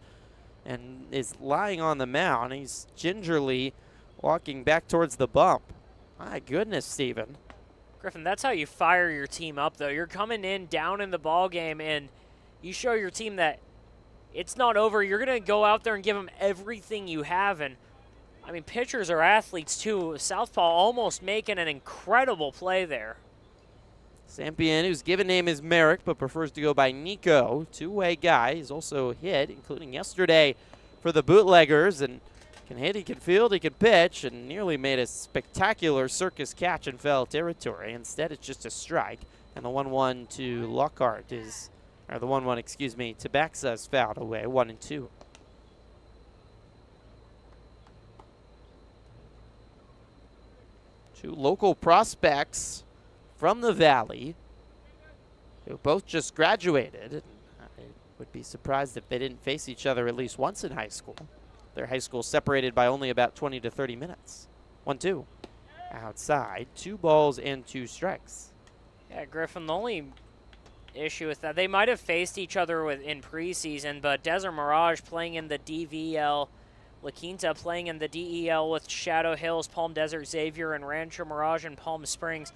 and is lying on the mound. He's gingerly walking back towards the bump. My goodness, Steven. Griffin, that's how you fire your team up, though. You're coming in down in the ball game, and you show your team that it's not over. You're going to go out there and give them everything you have. And, I mean, pitchers are athletes, too. Southpaw almost making an incredible play there. Sampion, whose given name is Merrick but prefers to go by Nico, two-way guy. He's also hit, including yesterday for the Bootleggers, and can hit, he can field, he can pitch, and nearly made a spectacular circus catch in foul territory. Instead, it's just a strike, and the 1-1 to Lockhart is, or the 1-1, excuse me, to Baxa is fouled away, 1-2. Two local prospects from the Valley who both just graduated. I would be surprised if they didn't face each other at least once in high school. Their high school separated by only about 20 to 30 minutes. 1-2. Outside, 2 balls and 2 strikes. Yeah, Griffin, the only issue with that, they might have faced each other in preseason, but Desert Mirage playing in the DVL, La Quinta playing in the DEL with Shadow Hills, Palm Desert Xavier, and Rancho Mirage and Palm Springs.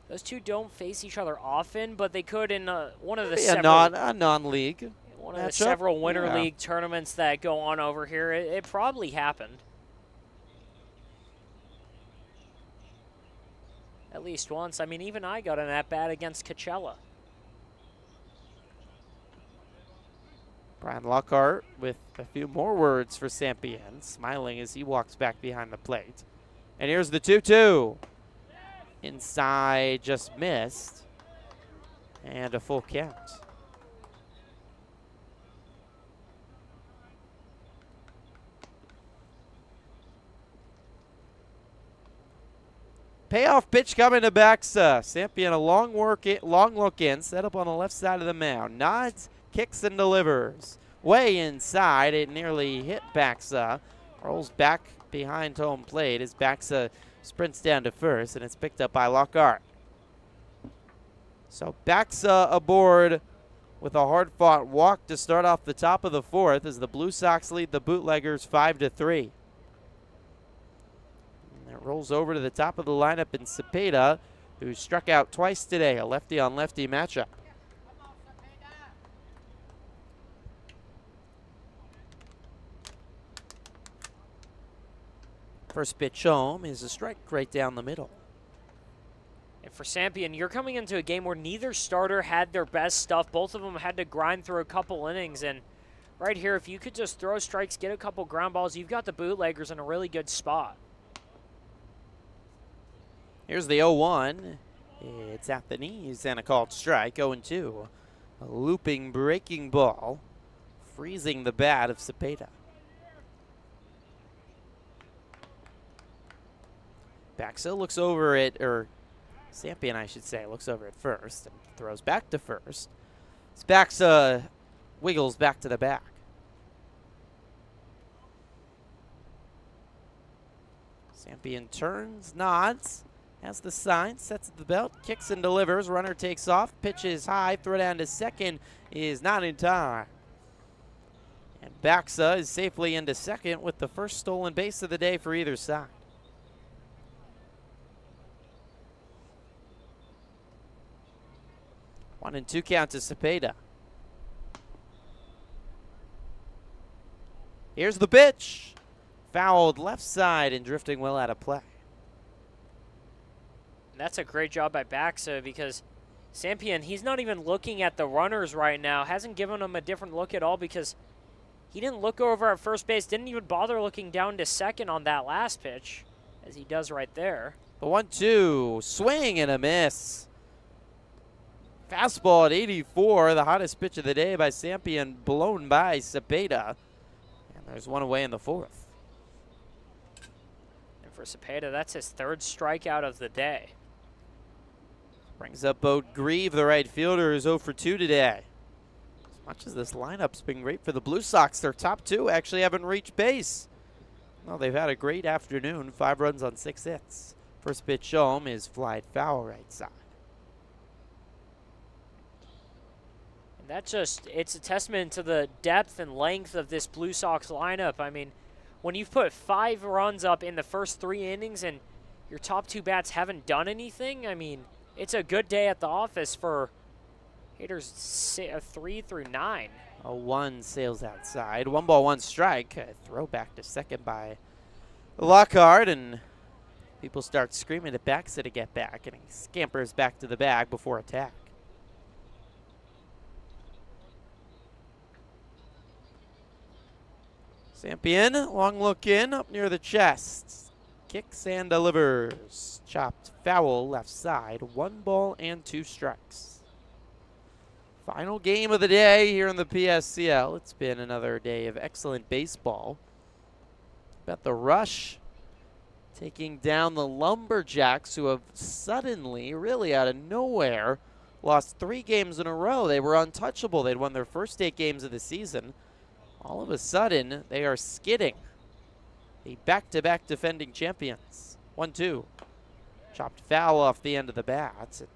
Those two don't face each other often, but they could in one of the a non-league. One of the several Winter League tournaments that go on over here. It probably happened. At least once. I mean, even I got an at-bat against Coachella. Brian Lockhart with a few more words for Sampion, smiling as he walks back behind the plate. And here's the 2-2. Inside, just missed. And a full count. Payoff pitch coming to Baxa. Sampion, a long look in, set up on the left side of the mound. Nods, kicks, and delivers. Way inside, it nearly hit Baxa. Rolls back behind home plate as Baxa sprints down to first, and it's picked up by Lockhart. So Baxa aboard with a hard-fought walk to start off the top of the 4th as the Blue Sox lead the Bootleggers 5-3. And it rolls over to the top of the lineup in Cepeda, who struck out twice today, a lefty-on-lefty matchup. First pitch home is a strike right down the middle. And for Sampion, you're coming into a game where neither starter had their best stuff. Both of them had to grind through a couple innings. And right here, if you could just throw strikes, get a couple ground balls, you've got the Bootleggers in a really good spot. Here's the 0-1. It's at the knees and a called strike, 0-2. A looping, breaking ball, freezing the bat of Cepeda. Baxa looks over it, or Sampion, I should say, looks over at first and throws back to first. Baxa wiggles back to the back. Sampion turns, nods, has the sign, sets the belt, kicks and delivers. Runner takes off, pitches high, throw down to second is not in time. And Baxa is safely into second with the first stolen base of the day for either side. One and two count to Cepeda. Here's the pitch. Fouled left side and drifting well out of play. That's a great job by Baxa because Sampion, he's not even looking at the runners right now. Hasn't given them a different look at all because he didn't look over at first base. Didn't even bother looking down to second on that last pitch, as he does right there. The 1-2, swing and a miss. Fastball at 84, the hottest pitch of the day by Sampion, blown by Cepeda. And there's one away in the fourth. And for Cepeda, that's his third strikeout of the day. Brings up Bo Grieve, the right fielder, is 0 for 2 today. As much as this lineup's been great for the Blue Sox, their top two actually haven't reached base. Well, they've had a great afternoon, 5 runs on 6 hits. First pitch home is flied foul right side. And that just, it's a testament to the depth and length of this Blue Sox lineup. I mean, when you've put 5 runs up in the first 3 innings and your top 2 bats haven't done anything, I mean, it's a good day at the office for hitters 3 through 9. A 1 sails outside. 1 ball, 1 strike. A throw back to second by Lockhart, and people start screaming at Baxa to get back, and he scampers back to the bag before attack. Sampion, long look in, up near the chest. Kicks and delivers. Chopped foul left side. 1 ball and 2 strikes. Final game of the day here in the PSCL. It's been another day of excellent baseball. About the Rush taking down the Lumberjacks, who have suddenly, really out of nowhere, lost 3 games in a row. They were untouchable. They'd won their first 8 games of the season. All of a sudden, they are skidding. The back-to-back defending champions. 1-2. Chopped foul off the end of the bat. And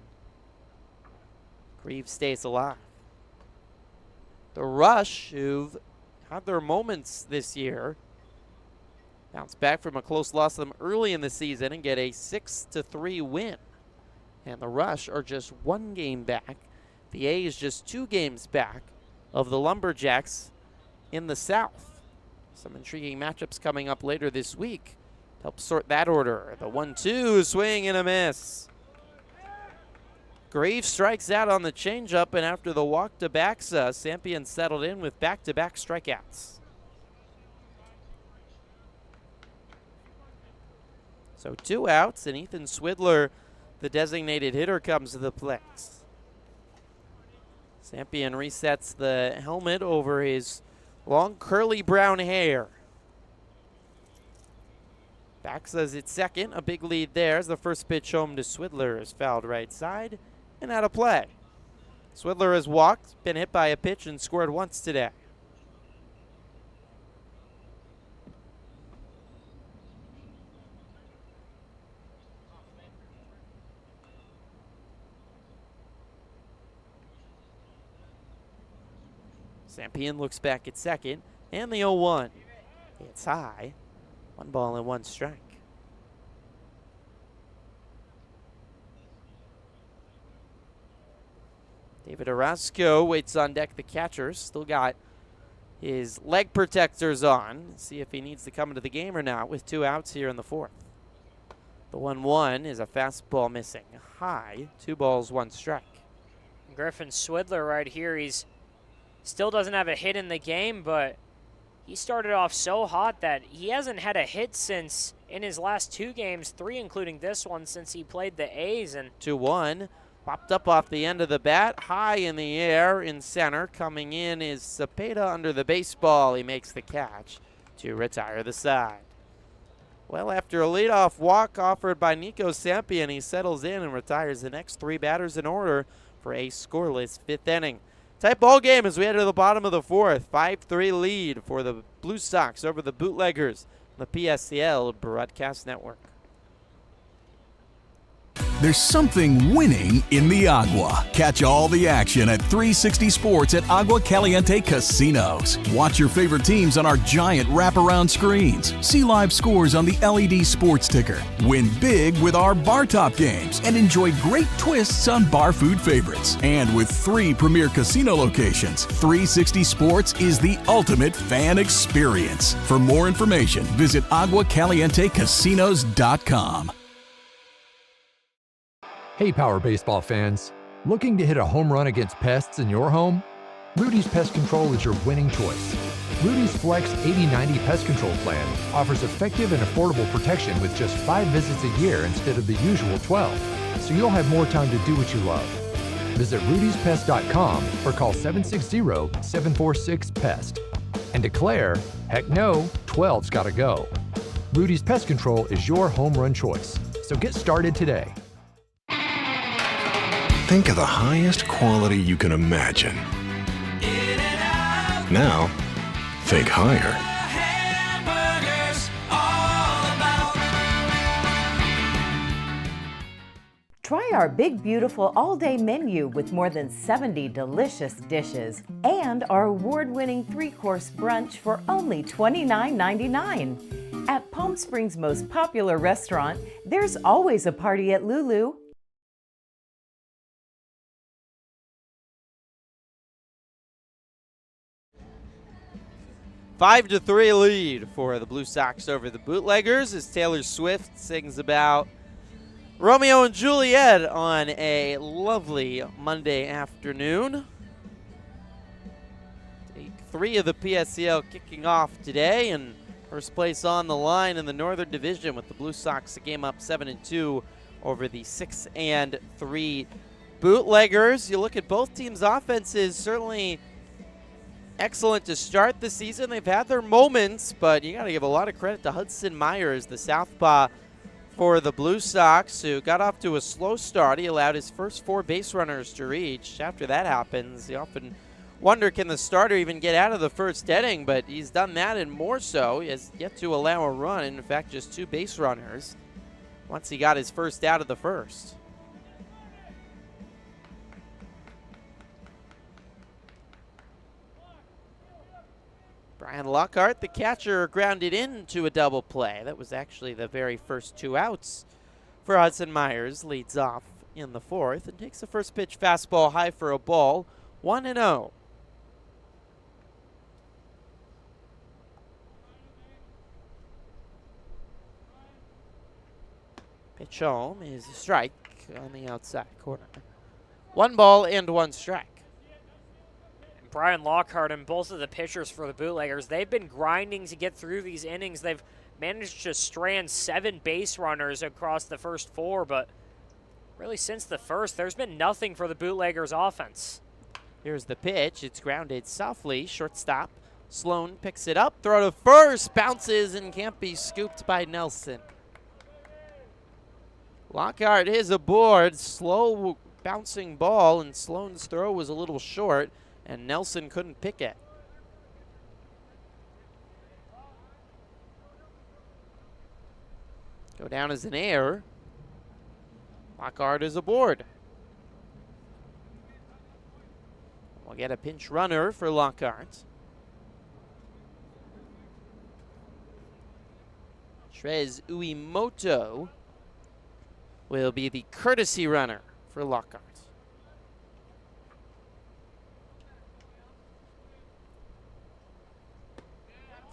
Grieve stays alive. The Rush, who've had their moments this year, bounce back from a close loss to them early in the season and get a 6-3 win. And the Rush are just 1 game back. The A's just 2 games back of the Lumberjacks in the South. Some intriguing matchups coming up later this week to help sort that order. The 1-2, swing and a miss. Grieve strikes out on the changeup, and after the walk to Baxa, Sampion settled in with back-to-back strikeouts. So 2 outs, and Ethan Swidler, the designated hitter, comes to the plate. Sampion resets the helmet over his long curly brown hair. Baxa's at second, a big lead there as the first pitch home to Swidler is fouled right side and out of play. Swidler has walked, been hit by a pitch, and scored once today. Sampion looks back at second, and the 0-1. It's high. 1 ball and 1 strike. David Orozco waits on deck, the catcher. Still got his leg protectors on. See if he needs to come into the game or not with 2 outs here in the 4th. The 1-1 is a fastball missing high. 2 balls, 1 strike. Griffin Swidler right here, he's still doesn't have a hit in the game, but he started off so hot that he hasn't had a hit since in his last 2 games, 3 including this one, since he played the A's. And 2-1, popped up off the end of the bat, high in the air in center. Coming in is Cepeda under the baseball. He makes the catch to retire the side. Well, after a leadoff walk offered by Nico Sampian, he settles in and retires the next 3 batters in order for a scoreless 5th inning. Tight ball game as we head to the bottom of the 4th. 5-3 lead for the Blue Sox over the Bootleggers, the PSCL Broadcast Network. There's something winning in the Agua. Catch all the action at 360 Sports at Agua Caliente Casinos. Watch your favorite teams on our giant wraparound screens. See live scores on the LED sports ticker. Win big with our bar top games and enjoy great twists on bar food favorites. And with 3 premier casino locations, 360 Sports is the ultimate fan experience. For more information, visit aguacalientecasinos.com. Hey, Power Baseball fans. Looking to hit a home run against pests in your home? Rudy's Pest Control is your winning choice. Rudy's Flex 80/90 Pest Control Plan offers effective and affordable protection with just 5 visits a year instead of the usual 12, so you'll have more time to do what you love. Visit rudyspest.com or call 760-746-PEST and declare, heck no, 12's gotta go. Rudy's Pest Control is your home run choice, so get started today. Think of the highest quality you can imagine. Now, think higher. Try our big, beautiful all-day menu with more than 70 delicious dishes and our award-winning 3-course brunch for only $29.99. At Palm Springs' most popular restaurant, there's always a party at Lulu. 5-3 lead for the Blue Sox over the Bootleggers as Taylor Swift sings about Romeo and Juliet on a lovely Monday afternoon. Take 3 of the PSCL kicking off today, and first place on the line in the Northern Division with the Blue Sox a game up 7-2 over the 6-3 Bootleggers. You look at both teams' offenses, certainly excellent to start the season. They've had their moments, but you got to give a lot of credit to Hudson Myers, the southpaw for the Blue Sox, who got off to a slow start. He allowed his first 4 base runners to reach. After that happens, you often wonder, can the starter even get out of the first inning? But he's done that and more so. He has yet to allow a run. In fact, just 2 base runners once he got his first out of the first. Brian Lockhart, the catcher, grounded into a double play. That was actually the very first 2 outs for Hudson Myers. Leads off in the 4th and takes the first pitch fastball high for a ball. 1-0. Pitch home is a strike on the outside corner. 1 ball and 1 strike. Brian Lockhart and both of the pitchers for the Bootleggers, they've been grinding to get through these innings. They've managed to strand 7 base runners across the first 4, but really since the first, there's been nothing for the Bootleggers offense. Here's the pitch. It's grounded softly. Shortstop Sloan picks it up. Throw to first. Bounces and can't be scooped by Nelson. Lockhart is aboard. Slow bouncing ball, and Sloan's throw was a little short, and Nelson couldn't pick it. Go down as an error. Lockhart is aboard. We'll get a pinch runner for Lockhart. Trez Uemoto will be the courtesy runner for Lockhart.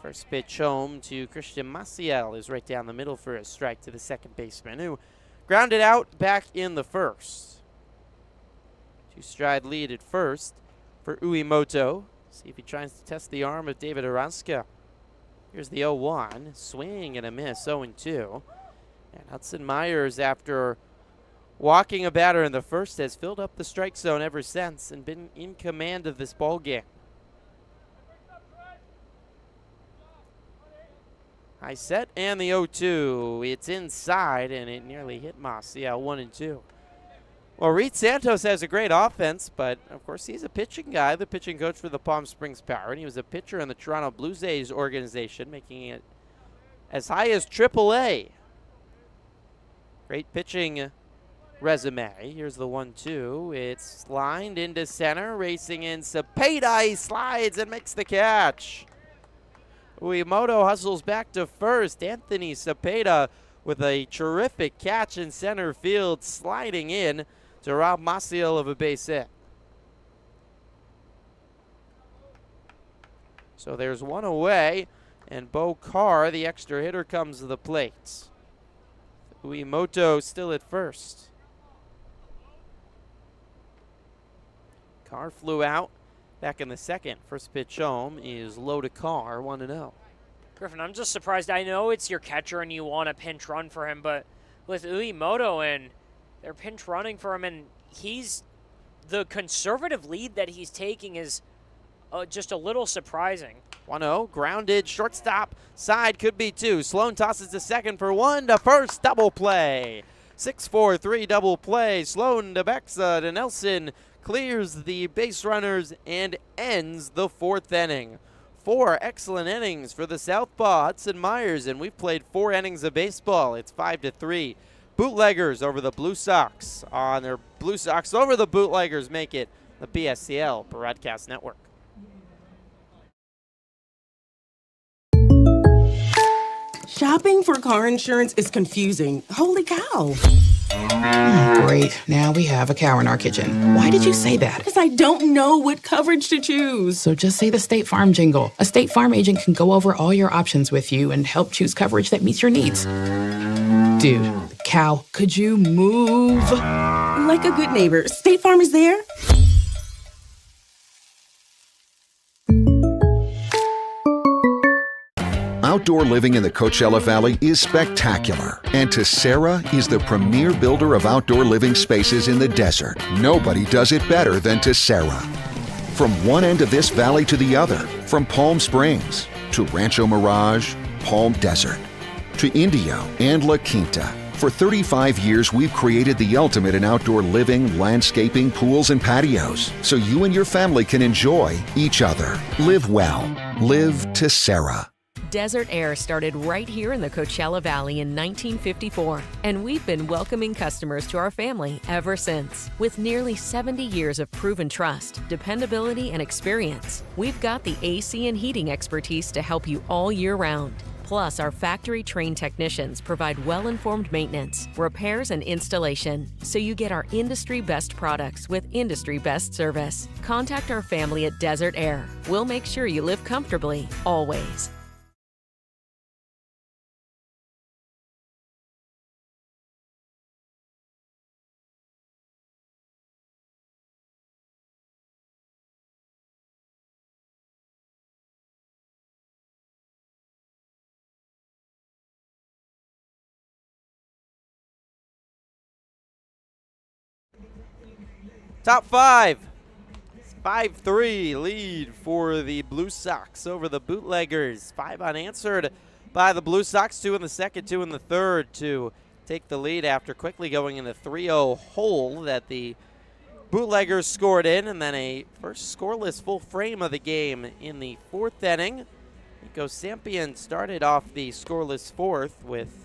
First pitch home to Christian Maciel is right down the middle for a strike to the second baseman, who grounded out back in the first. 2-stride lead at first for Uemoto. See if he tries to test the arm of David Orozco. Here's the 0-1. Swing and a miss, 0-2. And Hudson Myers, after walking a batter in the first, has filled up the strike zone ever since and been in command of this ball game. High set and the 0-2. It's inside and it nearly hit Maciel, 1-2. Well, Reed Santos has a great offense, but of course he's a pitching guy, the pitching coach for the Palm Springs Power, and he was a pitcher in the Toronto Blue Jays organization, making it as high as AAA. Great pitching resume. Here's the 1-2. It's lined into center, racing in Cepeda. He slides and makes the catch. Uemoto hustles back to first. Anthony Cepeda with a terrific catch in center field, sliding in to rob Maciel of a base hit. So there's one away, and Bo Carr, the extra hitter, comes to the plate. Uemoto still at first. Carr flew out back in the second. First pitch home is low to Carr, 1-0. Griffin, I'm just surprised. I know it's your catcher and you want a pinch run for him, but with Uemoto and they're pinch running for him, and the conservative lead that he's taking is just a little surprising. 1-0, grounded, shortstop, side, could be two. Sloan tosses to second for one, to first, double play. 6-4-3 double play. Sloan to Bexa to Nelson, clears the base runners and ends the fourth inning. 4 excellent innings for the Southpaw Hudson Myers, and we've played 4 innings of baseball. It's 5-3. Bootleggers over the Blue Sox on their Blue Sox over the Bootleggers make it the BSCL Broadcast Network. Shopping for car insurance is confusing. Holy cow. Great. Now we have a cow in our kitchen. Why did you say that? Because I don't know what coverage to choose. So just say the State Farm jingle. A State Farm agent can go over all your options with you and help choose coverage that meets your needs. Dude, cow, could you move? Like a good neighbor, State Farm is there. Outdoor living in the Coachella Valley is spectacular, and Tessera is the premier builder of outdoor living spaces in the desert. Nobody does it better than Tessera. From one end of this valley to the other, from Palm Springs to Rancho Mirage, Palm Desert, to Indio and La Quinta. For 35 years, we've created the ultimate in outdoor living, landscaping, pools, and patios, so you and your family can enjoy each other. Live well. Live Tessera. Desert Air started right here in the Coachella Valley in 1954, and we've been welcoming customers to our family ever since. With nearly 70 years of proven trust, dependability, and experience, we've got the AC and heating expertise to help you all year round. Plus, our factory-trained technicians provide well-informed maintenance, repairs, and installation, so you get our industry-best products with industry-best service. Contact our family at Desert Air. We'll make sure you live comfortably, always. Top 5. 5-3 lead for the Blue Sox over the Bootleggers. 5 unanswered by the Blue Sox. 2 in the second, 2 in the third to take the lead after quickly going in a 3-0 hole that the Bootleggers scored in, and then a first scoreless full frame of the game in the fourth inning. Nico Sampian started off the scoreless fourth with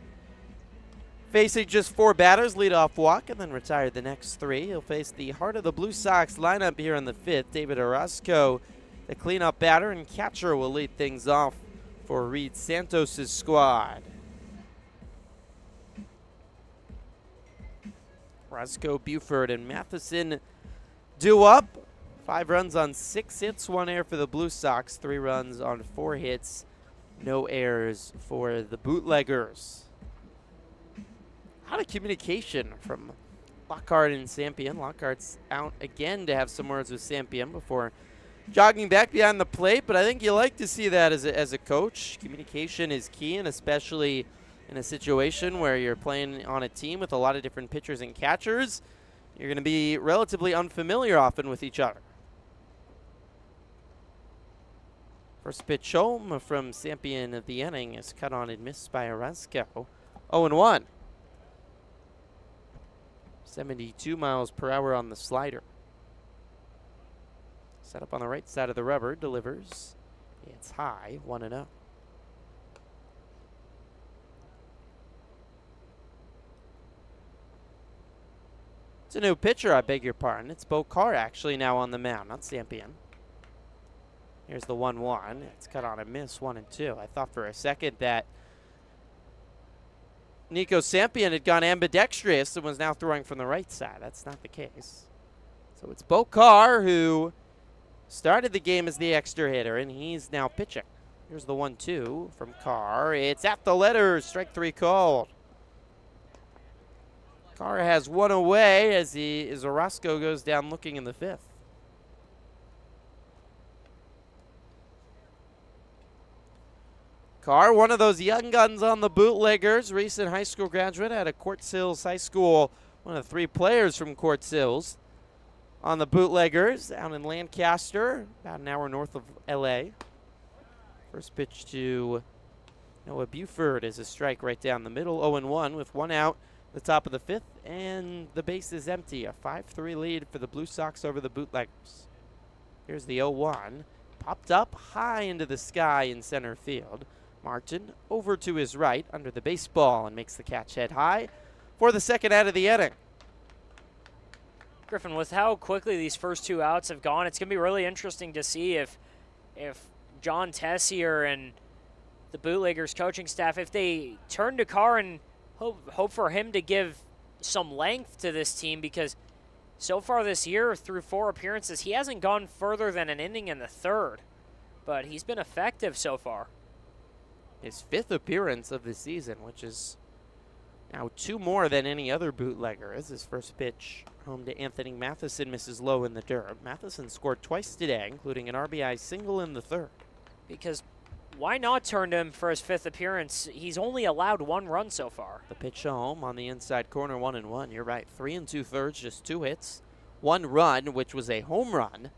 facing just 4 batters, leadoff walk, and then retired the next 3. He'll face the heart of the Blue Sox lineup here in the 5th. David Orozco, the cleanup batter, and catcher will lead things off for Reed Santos' squad. Orozco, Buford, and Matheson due up. 5 runs on 6 hits, 1 error for the Blue Sox, 3 runs on 4 hits, No errors for the Bootleggers. A lot of communication from Lockhart and Sampion. Lockhart's out again to have some words with Sampion before jogging back behind the plate, but I think you like to see that as a coach. Communication is key, and especially in a situation where you're playing on a team with a lot of different pitchers and catchers, you're going to be relatively unfamiliar often with each other. First pitch home from Sampion of the inning is cut on and missed by Orozco. 0-1. 72 miles per hour on the slider. Set up on the right side of the rubber, delivers. It's high, 1-0. It's a new pitcher, I beg your pardon. It's Bo Carr actually now on the mound, not Sampion. Here's the 1-1. It's cut on a miss, 1-2. I thought for a second that Nico Sampion had gone ambidextrous and was now throwing from the right side. That's not the case. So it's Bo Carr who started the game as the extra hitter, and he's now pitching. Here's the 1-2 from Carr. It's at the letters. Strike 3 called. Carr has one away as Orozco goes down looking in the 5th. Carr, one of those young guns on the Bootleggers, recent high school graduate out of Quartz Hills High School, one of 3 players from Quartz Hills on the Bootleggers out in Lancaster, about an hour north of L.A. First pitch to Noah Buford is a strike right down the middle, 0-1 with 1 out, the top of the 5th, and the base is empty. A 5-3 lead for the Blue Sox over the Bootleggers. Here's the 0-1, popped up high into the sky in center field. Martin over to his right under the baseball and makes the catch head high for the second out of the inning. Griffin, with how quickly these first 2 outs have gone, it's going to be really interesting to see if John Tessier and the Bootleggers coaching staff, if they turn to Carr and hope for him to give some length to this team, because so far this year, through 4 appearances, he hasn't gone further than an inning in the 3rd, but he's been effective so far. His 5th appearance of the season, which is now 2 more than any other Bootlegger. As his first pitch home to Anthony Matheson misses low in the dirt. Matheson scored twice today, including an RBI single in the 3rd. Because why not turn to him for his 5th appearance? He's only allowed 1 run so far. The pitch home on the inside corner, 1-1. You're right, 3 2/3, just 2 hits, 1 run, which was a home run.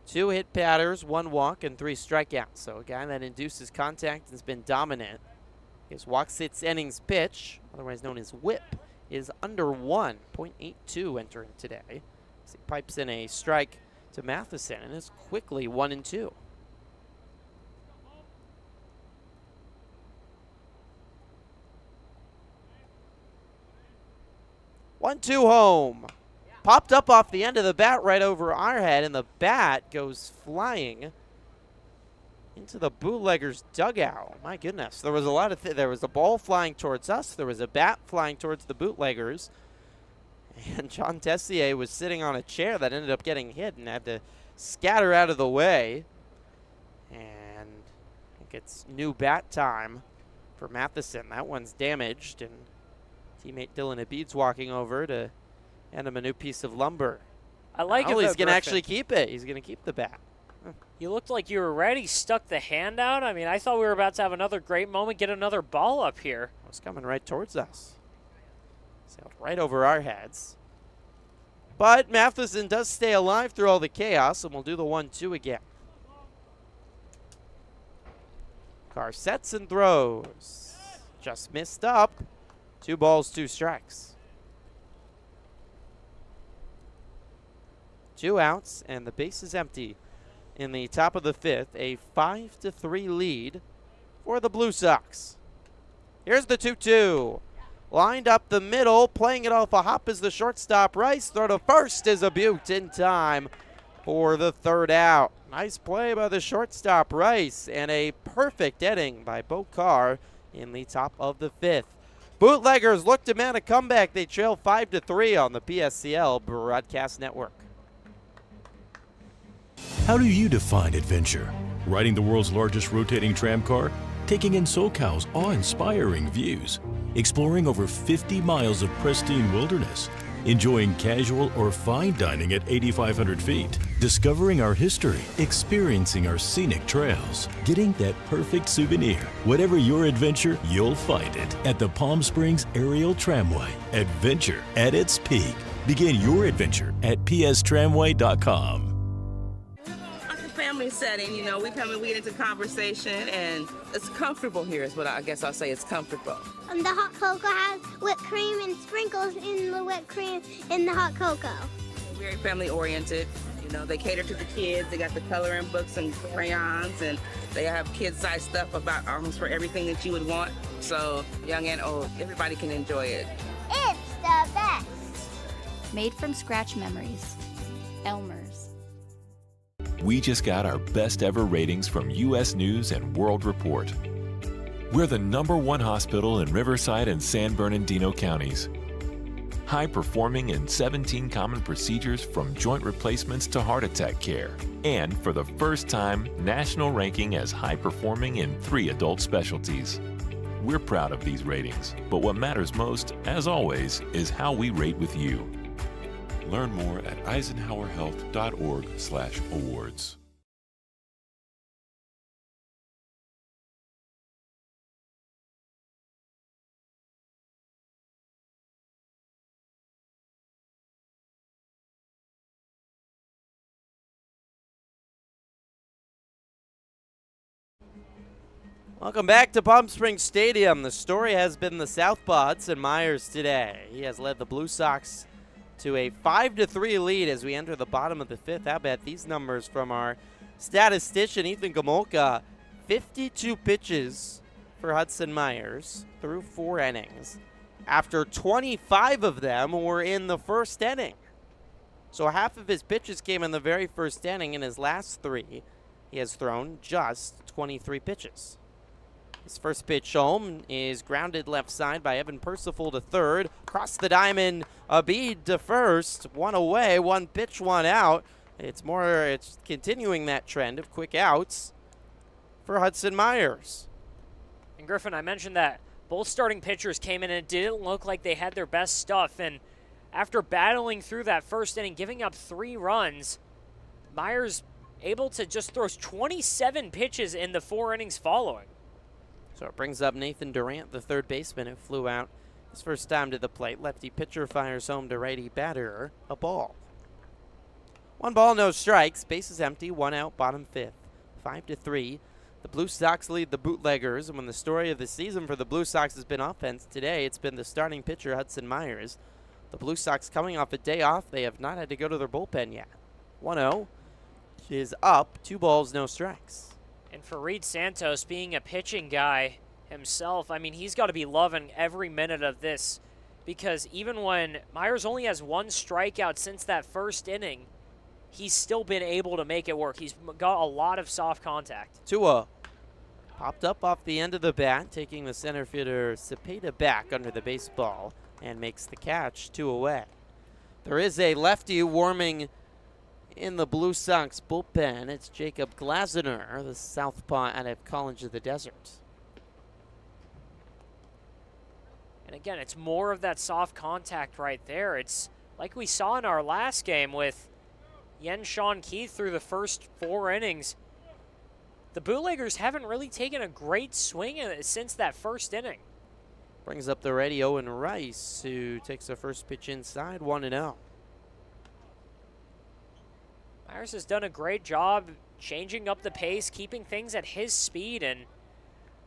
2 hit batters, 1 walk, and 3 strikeouts. So a guy that induces contact has been dominant. His walks hits innings pitch, otherwise known as whip, is under 1, .82 entering today. As he pipes in a strike to Matheson and is quickly 1-2. One-two home. Popped up off the end of the bat right over our head, and the bat goes flying into the Bootleggers dugout. My goodness, there was a lot of there was a ball flying towards us. There was a bat flying towards the Bootleggers, and John Tessier was sitting on a chair that ended up getting hit and had to scatter out of the way. And I think it's new bat time for Matheson. That one's damaged, and teammate Dylan Abid's walking over to hand him a new piece of lumber. I like it. He's going to actually keep it. He's going to keep the bat. You looked like you were ready, stuck the hand out. I mean, I thought we were about to have another great moment, get another ball up here. It was coming right towards us. Sailed right over our heads. But Matheson does stay alive through all the chaos, and we'll do the 1-2 again. Carr sets and throws. Just missed up. 2 balls, 2 strikes. 2 outs, and the base is empty in the top of the 5th. A 5-3 lead for the Blue Sox. Here's the 2-2. Lined up the middle, playing it off a hop is the shortstop Rice. Throw to first is a Butte in time for the 3rd out. Nice play by the shortstop Rice, and a perfect inning by Bo Carr in the top of the 5th. Bootleggers look to mount a comeback. They trail 5-3 on the PSCL Broadcast Network. How do you define adventure? Riding the world's largest rotating tram car? Taking in SoCal's awe-inspiring views? Exploring over 50 miles of pristine wilderness? Enjoying casual or fine dining at 8,500 feet? Discovering our history? Experiencing our scenic trails? Getting that perfect souvenir? Whatever your adventure, you'll find it at the Palm Springs Aerial Tramway. Adventure at its peak. Begin your adventure at pstramway.com. It's a family setting, you know, we come and we get into conversation, and it's comfortable here is what I guess I'll say. It's comfortable. The hot cocoa has whipped cream and sprinkles in the whipped cream in the hot cocoa. Very family oriented. You know, they cater to the kids. They got the coloring books and crayons, and they have kid-sized stuff about almost for everything that you would want. So young and old, everybody can enjoy it. It's the best. Made from scratch memories. Elmer's. We just got our best ever ratings from U.S. News and World Report. We're the #1 hospital in Riverside and San Bernardino counties. High performing in 17 common procedures from joint replacements to heart attack care. And for the first time, national ranking as high performing in 3 adult specialties. We're proud of these ratings, but what matters most, as always, is how we rate with you. Learn more at eisenhowerhealth.org/awards. Welcome back to Palm Springs Stadium. The story has been the Southpaw Hudson Myers today. He has led the Blue Sox to a 5-3 lead as we enter the bottom of the 5th. How about these numbers from our statistician, Ethan Gomolka? 52 pitches for Hudson Myers through 4 innings. After 25 of them were in the first inning. So half of his pitches came in the very first inning. In his last 3, he has thrown just 23 pitches. His first pitch home is grounded left side by Evan Percival to third. Across the diamond, Abid to first. 1 away, 1 pitch, 1 out. It's continuing that trend of quick outs for Hudson Myers. And Griffin, I mentioned that both starting pitchers came in and it didn't look like they had their best stuff. And after battling through that first inning, giving up 3 runs, Myers able to just throw 27 pitches in the 4 innings following. So it brings up Nathan Durant, the third baseman, who flew out his first time to the plate. Lefty pitcher fires home to righty batter, a ball. 1 ball, no strikes. Bases empty, 1 out, bottom 5th. 5-3. The Blue Sox lead the Bootleggers, and when the story of the season for the Blue Sox has been offense, today it's been the starting pitcher, Hudson Myers. The Blue Sox coming off a day off. They have not had to go to their bullpen yet. 1-0 is up, 2 balls, no strikes. And for Reed Santos, being a pitching guy himself, I mean, he's got to be loving every minute of this, because even when Myers only has 1 strikeout since that first inning, he's still been able to make it work. He's got a lot of soft contact. 2-0. Popped up off the end of the bat, taking the center fielder Cepeda back under the baseball and makes the catch, 2 away. There is a lefty warming in the Blue Sox bullpen. It's Jacob Glazner, the southpaw out of College of the Desert. And again, it's more of that soft contact right there. It's like we saw in our last game with Sean Keith through the first 4 innings. The Bootleggers haven't really taken a great swing since that first inning. Brings up the ready Owen Rice, who takes the first pitch inside, 1-0. Myers has done a great job changing up the pace, keeping things at his speed, and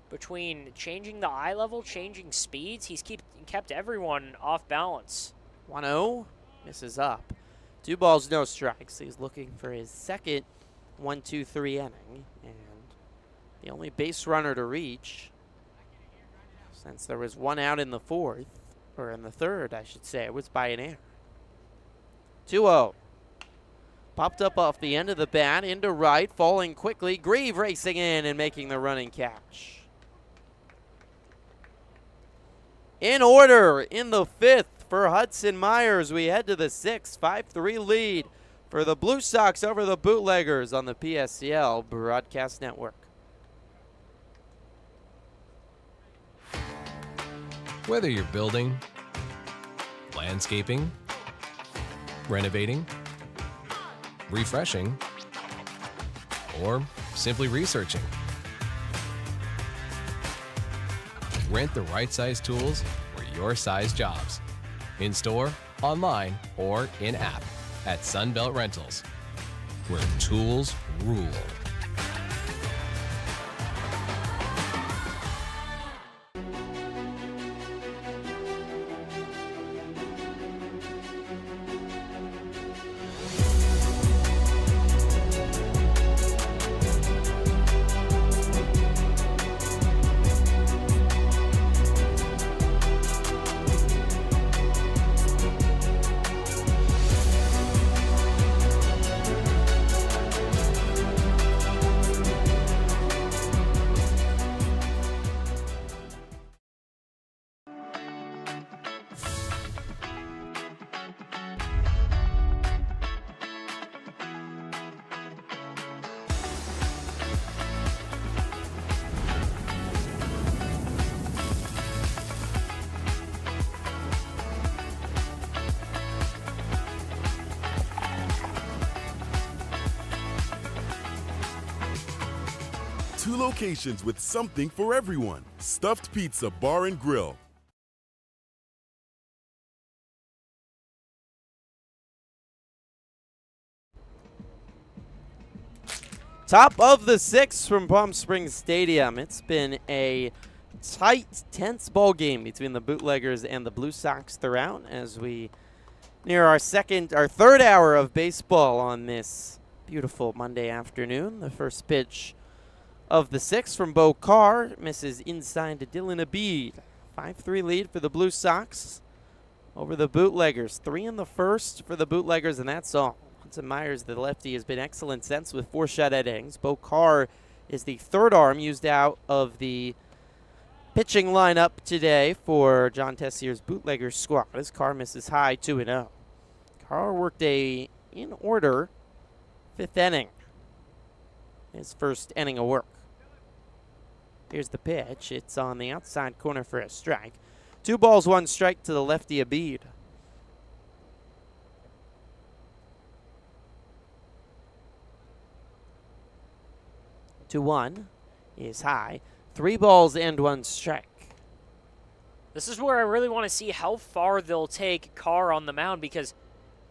between changing the eye level, changing speeds, he's kept everyone off balance. 1-0, misses up. 2 balls, no strikes. He's looking for his second 1-2-3 inning, and the only base runner to reach, since there was 1 out in the 4th, or in the 3rd, I should say, was by an error. 2-0. Popped up off the end of the bat, into right, falling quickly. Grieve racing in and making the running catch. In order in the 5th for Hudson Myers. We head to the 6th, 5-3 lead for the Blue Sox over the Bootleggers on the PSCL Broadcast Network. Whether you're building, landscaping, renovating, refreshing, or simply researching, rent the right size tools for your size jobs. In store, online, or in-app at Sunbelt Rentals, where tools rule. Two locations with something for everyone. Stuffed Pizza Bar and Grill. Top of the 6th from Palm Springs Stadium. It's been a tight, tense ball game between the Bootleggers and the Blue Sox throughout as we near our third hour of baseball on this beautiful Monday afternoon. The first pitch of the 6th from Bo Carr misses inside to Dylan Abid. 5-3 lead for the Blue Sox over the Bootleggers. 3 in the first for the Bootleggers, and that's all. Hudson Myers, the lefty, has been excellent since with 4 shutout innings. Bo Carr is the third arm used out of the pitching lineup today for John Tessier's Bootleggers squad as Carr misses high 2-0. Carr worked a in-order 5th inning. His first inning of work. Here's the pitch. It's on the outside corner for a strike. 2 balls, 1 strike to the lefty Abid. 2-1 is high. 3 balls and 1 strike. This is where I really want to see how far they'll take Carr on the mound, because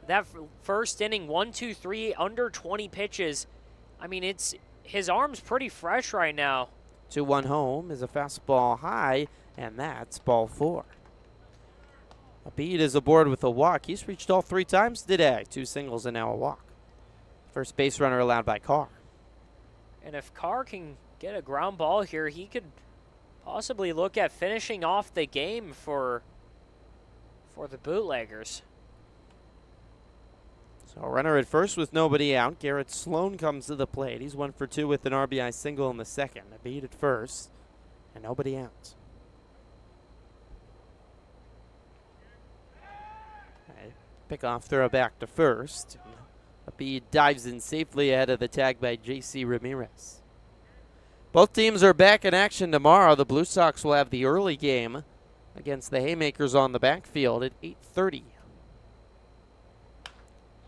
that first inning, 1, 2, 3, under 20 pitches. I mean, his arm's pretty fresh right now. 2-1 home is a fastball high, and that's ball 4. Abid is aboard with a walk. He's reached all 3 times today. 2 singles and now a walk. First base runner allowed by Carr. And if Carr can get a ground ball here, he could possibly look at finishing off the game for the Bootleggers. So a runner at first with nobody out. Garrett Sloan comes to the plate. He's 1 for 2 with an RBI single in the second. Abid at first and nobody out. Pickoff throw back to first. Abid dives in safely ahead of the tag by J.C. Ramirez. Both teams are back in action tomorrow. The Blue Sox will have the early game against the Haymakers on the backfield at 8:30.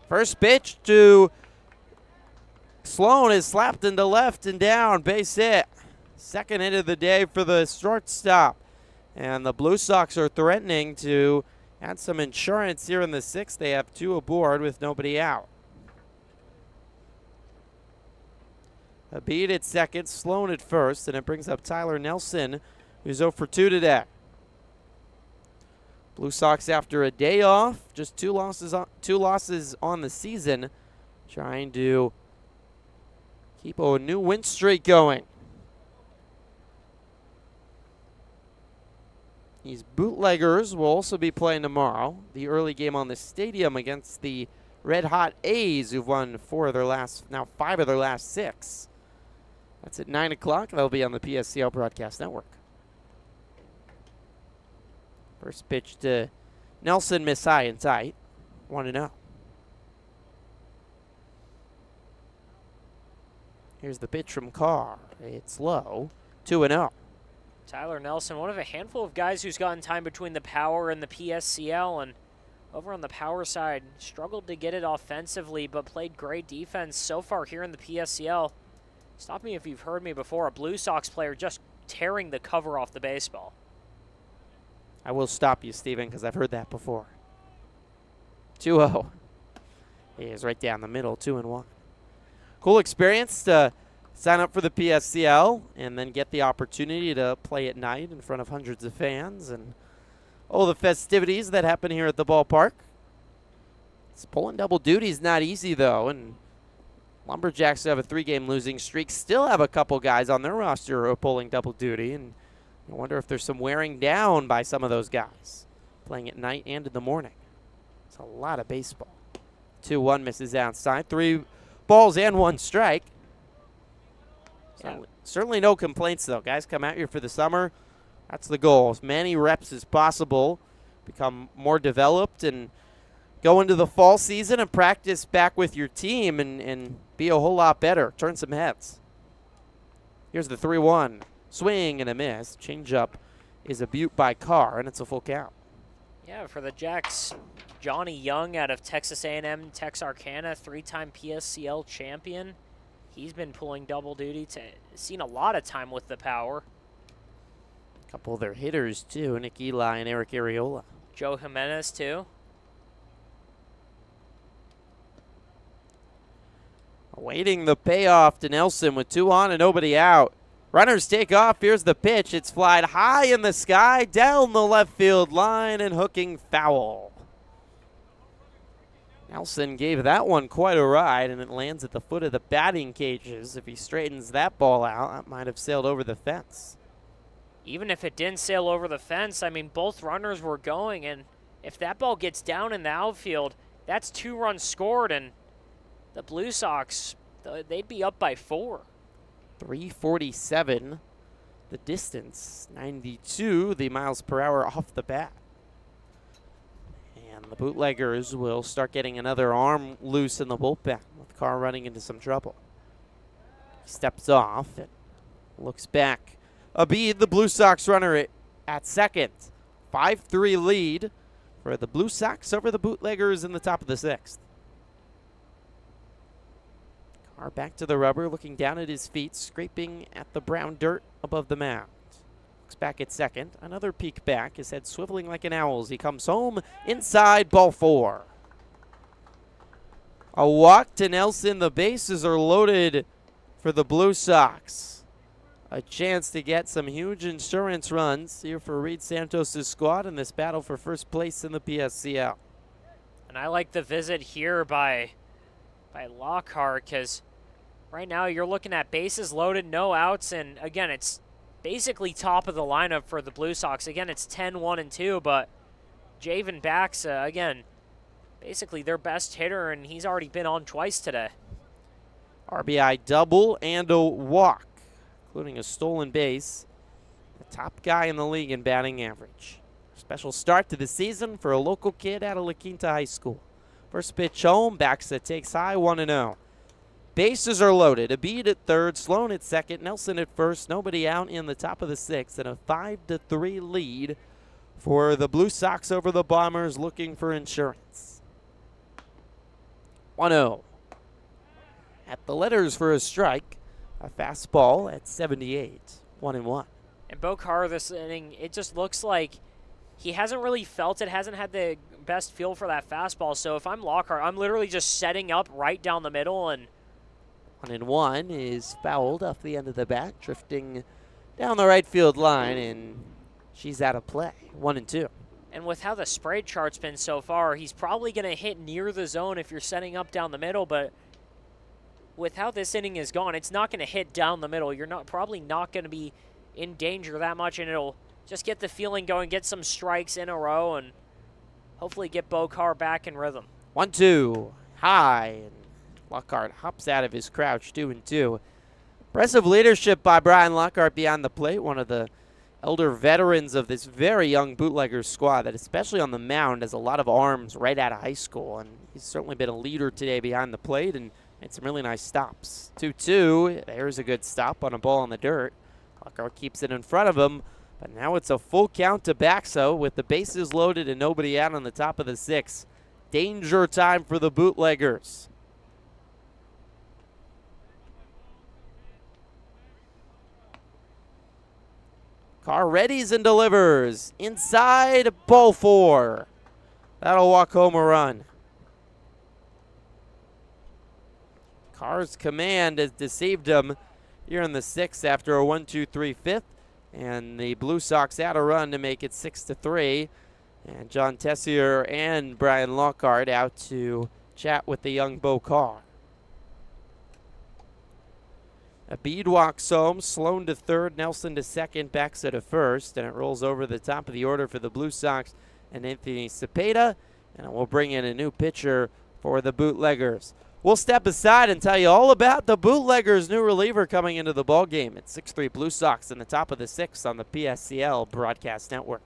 First pitch to Sloan is slapped into left and down. Base hit. Second hit of the day for the shortstop. And the Blue Sox are threatening to add some insurance here in the 6th. They have 2 aboard with nobody out. Abid at second, Sloan at first, and it brings up Tyler Nelson, who's 0 for 2 today. Blue Sox, after a day off, just 2 losses on the season, trying to keep a new win streak going. These Bootleggers will also be playing tomorrow. The early game on the stadium against the Red Hot A's, who've won 5 of their last 6. That's at 9 o'clock. That'll be on the PSCL Broadcast Network. First pitch to Nelson, miss high and tight. 1-0. Here's the pitch from Carr. It's low, 2-0. Tyler Nelson, one of a handful of guys who's gotten time between the power and the PSCL, and over on the power side, struggled to get it offensively, but played great defense so far here in the PSCL. Stop me if you've heard me before, a Blue Sox player just tearing the cover off the baseball. I will stop you, Steven, because I've heard that before. 2-0. He is right down the middle, 2-1. Cool experience to sign up for the PSCL and then get the opportunity to play at night in front of hundreds of fans and all the festivities that happen here at the ballpark. It's pulling double duty is not easy, though, and Lumberjacks have a 3-game losing streak. Still have a couple guys on their roster who are pulling double duty, and I wonder if there's some wearing down by some of those guys playing at night and in the morning. It's a lot of baseball. 2-1 misses outside. 3 balls and 1 strike. Certainly no complaints, though. Guys come out here for the summer. That's the goal. As many reps as possible. Become more developed and go into the fall season and practice back with your team and be a whole lot better. Turn some heads. Here's the 3-1. Swing and a miss. Changeup is a butte by Carr, and it's a full count. Yeah, for the Jacks, Johnny Young out of Texas A&M Texarkana, 3-time PSCL champion. He's been pulling double duty, seen a lot of time with the power. A couple of their hitters, too, Nick Eli and Eric Ariola. Joe Jimenez, too. Awaiting the payoff to Nelson with 2 on and nobody out. Runners take off. Here's the pitch. It's flied high in the sky, down the left field line, and hooking foul. Nelson gave that one quite a ride, and it lands at the foot of the batting cages. If he straightens that ball out, that might have sailed over the fence. Even if it didn't sail over the fence, I mean, both runners were going, and if that ball gets down in the outfield, that's 2 runs scored, and the Blue Sox, they'd be up by 4. 347 the distance, 92 the miles per hour off the bat. And the Bootleggers will start getting another arm loose in the bullpen with Carr running into some trouble. He steps off and looks back. Abid, the Blue Sox runner at second. 5-3 lead for the Blue Sox over the Bootleggers in the top of the 6th. Carr back to the rubber, looking down at his feet, scraping at the brown dirt above the mound. Looks back at second. Another peek back, his head swiveling like an owl's. He comes home inside, ball 4. A walk to Nelson. The bases are loaded for the Blue Sox. A chance to get some huge insurance runs here for Reed Santos' squad in this battle for first place in the PSCL. And I like the visit here by Lockhart, because right now you're looking at bases loaded, no outs, and again, it's basically top of the lineup for the Blue Sox. Again, it's 10-1-2, but Javen Baxa, again, basically their best hitter, and he's already been on twice today. RBI double and a walk, including a stolen base. The top guy in the league in batting average. Special start to the season for a local kid out of La Quinta High School. First pitch home, Baxa takes high, 1-0. Bases are loaded. Abid at third, Sloan at second, Nelson at first, nobody out in the top of the 6th, and a 5-3 lead for the Blue Sox over the Bombers looking for insurance. 1-0. At the letters for a strike, a fastball at 78, 1-1. And Bo Carr this inning, it just looks like he hasn't really felt it, hasn't had the best feel for that fastball. So if I'm Lockhart, I'm literally just setting up right down the middle. And 1-1 is fouled off the end of the bat, drifting down the right field line, and she's out of play. 1-2. And with how the spray chart's been so far, he's probably going to hit near the zone if you're setting up down the middle. But with how this inning is gone, it's not going to hit down the middle. You're probably not going to be in danger that much, and it'll just get the feeling going, get some strikes in a row, and hopefully get Bo Carr back in rhythm. 1-2, high, and Lockhart hops out of his crouch, 2-2. Impressive leadership by Brian Lockhart behind the plate, one of the elder veterans of this very young Bootleggers squad that, especially on the mound, has a lot of arms right out of high school, and he's certainly been a leader today behind the plate and And some really nice stops. 2-2. There's a good stop on a ball in the dirt. Lockhart keeps it in front of him. But now it's a full count to Baxo with the bases loaded and nobody out on the top of the 6th. Danger time for the Bootleggers. Carr readies and delivers. Inside, ball 4. That'll walk home a run. Carr's command has deceived him here in the 6th after a 1-2-3 fifth. And the Blue Sox add a run to make it 6-3. And John Tessier and Brian Lockhart out to chat with the young Bo Carr. Abid walks home, Sloan to third, Nelson to second, Baxa to first, and it rolls over the top of the order for the Blue Sox and Anthony Cepeda, and it will bring in a new pitcher for the Bootleggers. We'll step aside and tell you all about the Bootleggers' new reliever coming into the ballgame. It's 6-3 Blue Sox in the top of the 6th on the PSCL Broadcast Network.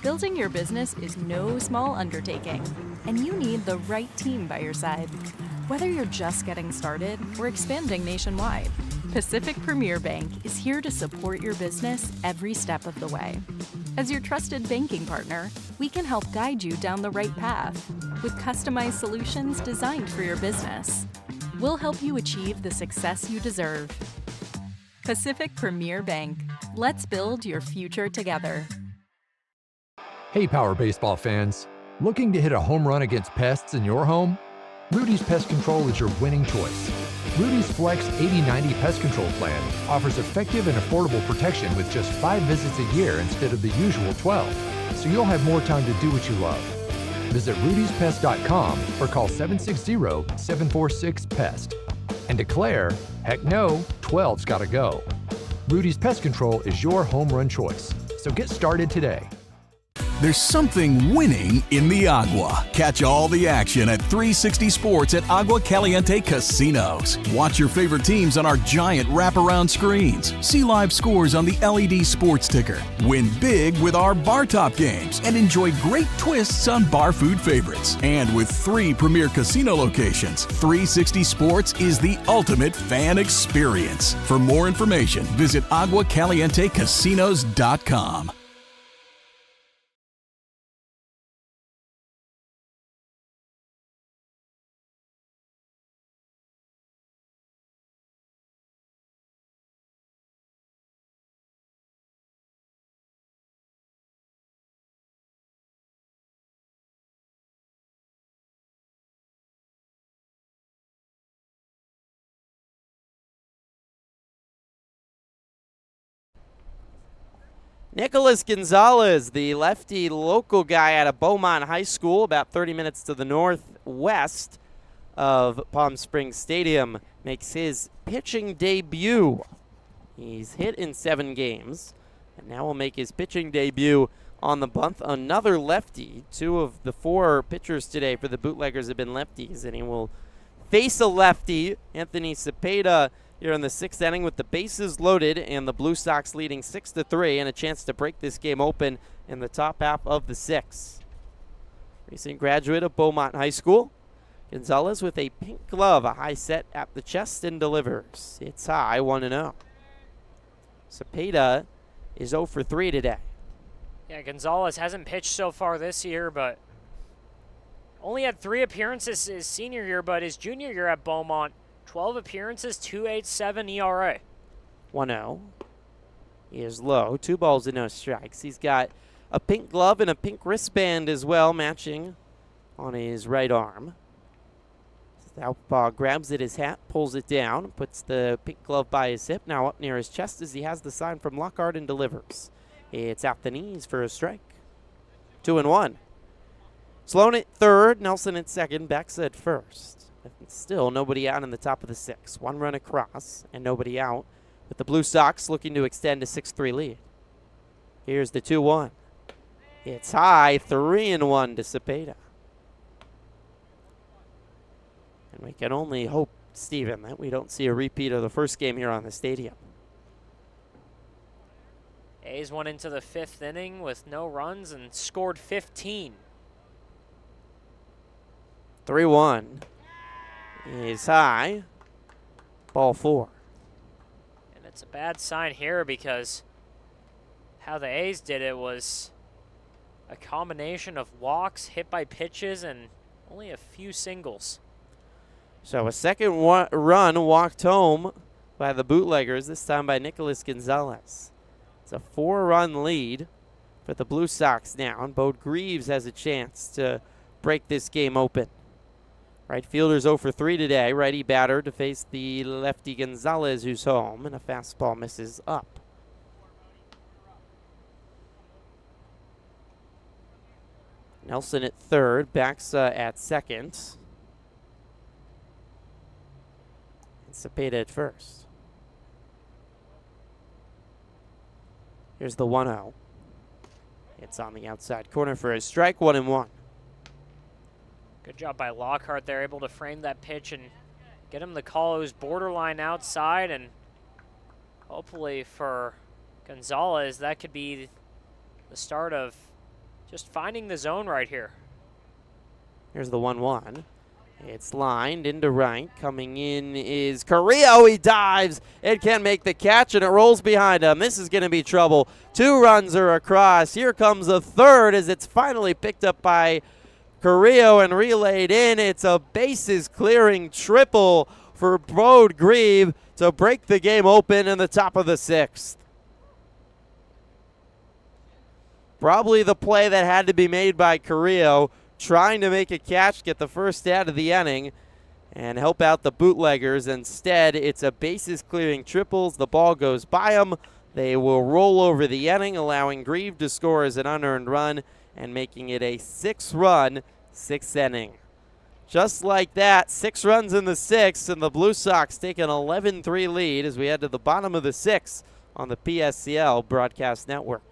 Building your business is no small undertaking, and you need the right team by your side. Whether you're just getting started or expanding nationwide, Pacific Premier Bank is here to support your business every step of the way. As your trusted banking partner, we can help guide you down the right path with customized solutions designed for your business. We'll help you achieve the success you deserve. Pacific Premier Bank. Let's build your future together. Hey, Power Baseball fans. Looking to hit a home run against pests in your home? Rudy's Pest Control is your winning choice. Rudy's Flex 80/90 Pest Control Plan offers effective and affordable protection with just 5 visits a year instead of the usual 12, so you'll have more time to do what you love. Visit rudyspest.com or call 760-746-PEST and declare, heck no, 12's gotta go. Rudy's Pest Control is your home run choice, so get started today. There's something winning in the Agua. Catch all the action at 360 Sports at Agua Caliente Casinos. Watch your favorite teams on our giant wraparound screens. See live scores on the LED sports ticker. Win big with our bar top games and enjoy great twists on bar food favorites. And with 3 premier casino locations, 360 Sports is the ultimate fan experience. For more information, visit aguacalientecasinos.com. Nicholas Gonzalez, the lefty local guy out of Beaumont High School, about 30 minutes to the northwest of Palm Springs Stadium, makes his pitching debut. He's hit in 7 games, and now will make his pitching debut on the month. Another lefty. 2 of the 4 pitchers today for the Bootleggers have been lefties, and he will face a lefty, Anthony Cepeda, here in the 6th inning with the bases loaded and the Blue Sox leading 6-3 and a chance to break this game open in the top half of the 6th. Recent graduate of Beaumont High School, Gonzalez with a pink glove, a high set at the chest, and delivers. It's high, 1-0. Cepeda is 0 for 3 today. Yeah, Gonzalez hasn't pitched so far this year, but only had 3 appearances his senior year, but his junior year at Beaumont, 12 appearances, 2.87 ERA. 1-0. He is low. 2 balls and no strikes. He's got a pink glove and a pink wristband as well, matching on his right arm. Southpaw grabs at his hat, pulls it down, puts the pink glove by his hip, now up near his chest as he has the sign from Lockhart and delivers. It's out the knees for a strike. 2-1. Sloan at third, Nelson at second, Baxa at first. Still nobody out in the top of the 6th. 1 run across and nobody out, with the Blue Sox looking to extend a 6-3 lead. Here's the 2-1. It's high, 3-1 to Cepeda. And we can only hope, Steven, that we don't see a repeat of the first game here on the stadium. A's went into the 5th inning with no runs and scored 15. 3-1. is high. Ball 4. And it's a bad sign here because how the A's did it was a combination of walks, hit by pitches, and only a few singles. So a second run walked home by the Bootleggers, this time by Nicholas Gonzalez. It's a 4-run lead for the Blue Sox now, and Bode Greaves has a chance to break this game open. Right fielder's 0 for 3 today. Righty batter to face the lefty Gonzalez, who's home, and a fastball misses up. Nelson at third, Baxa at second. And Cepeda at first. Here's the 1-0. It's on the outside corner for a strike, 1-1. Good job by Lockhart there, able to frame that pitch and get him the call. It was borderline outside, and hopefully for Gonzalez, that could be the start of just finding the zone right here. Here's the 1-1. It's lined into right. Coming in is Carrillo. He dives and can make the catch, and it rolls behind him. This is going to be trouble. 2 runs are across. Here comes a third as it's finally picked up by Carrillo and relayed in. It's a bases clearing triple for Bode Greaves to break the game open in the top of the 6th. Probably the play that had to be made by Carrillo, trying to make a catch, get the first out of the inning, and help out the Bootleggers. Instead, it's a bases clearing triples. The ball goes by them. They will roll over the inning, allowing Greaves to score as an unearned run and making it a 6-run 6th inning. Just like that, 6 runs in the 6th, and the Blue Sox take an 11-3 lead as we head to the bottom of the 6th on the PSCL Broadcast Network.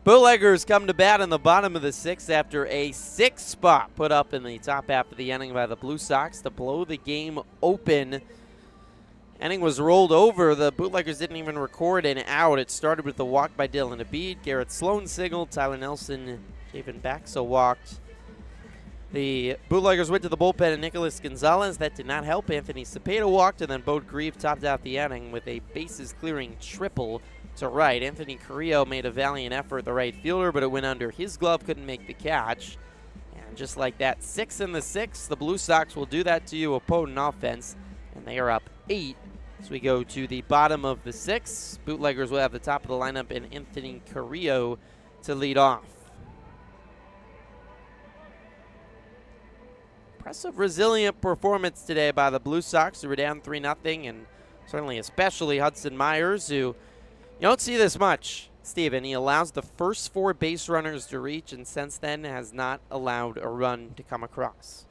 Bootleggers come to bat in the bottom of the 6th after a 6 spot put up in the top half of the inning by the Blue Sox to blow the game open. Inning was rolled over. The Bootleggers didn't even record an out. It started with the walk by Dylan Abid. Garrett Sloan signaled. Tyler Nelson, Javen Baxa walked. The Bootleggers went to the bullpen and Nicholas Gonzalez. That did not help. Anthony Cepeda walked, and then Bode Greaves topped out the inning with a bases-clearing triple to right. Anthony Carrillo made a valiant effort, the right fielder, but it went under his glove, couldn't make the catch. And just like that, 6 in the 6th, the Blue Sox will do that to you, opponent offense, and they are up 8 as we go to the bottom of the 6th. Bootleggers will have the top of the lineup and Anthony Carrillo to lead off. Impressive, resilient performance today by the Blue Sox, who were down 3-0, and certainly especially Hudson Myers, who you don't see this much, Steven. He allows the first 4 base runners to reach, and since then has not allowed a run to come across.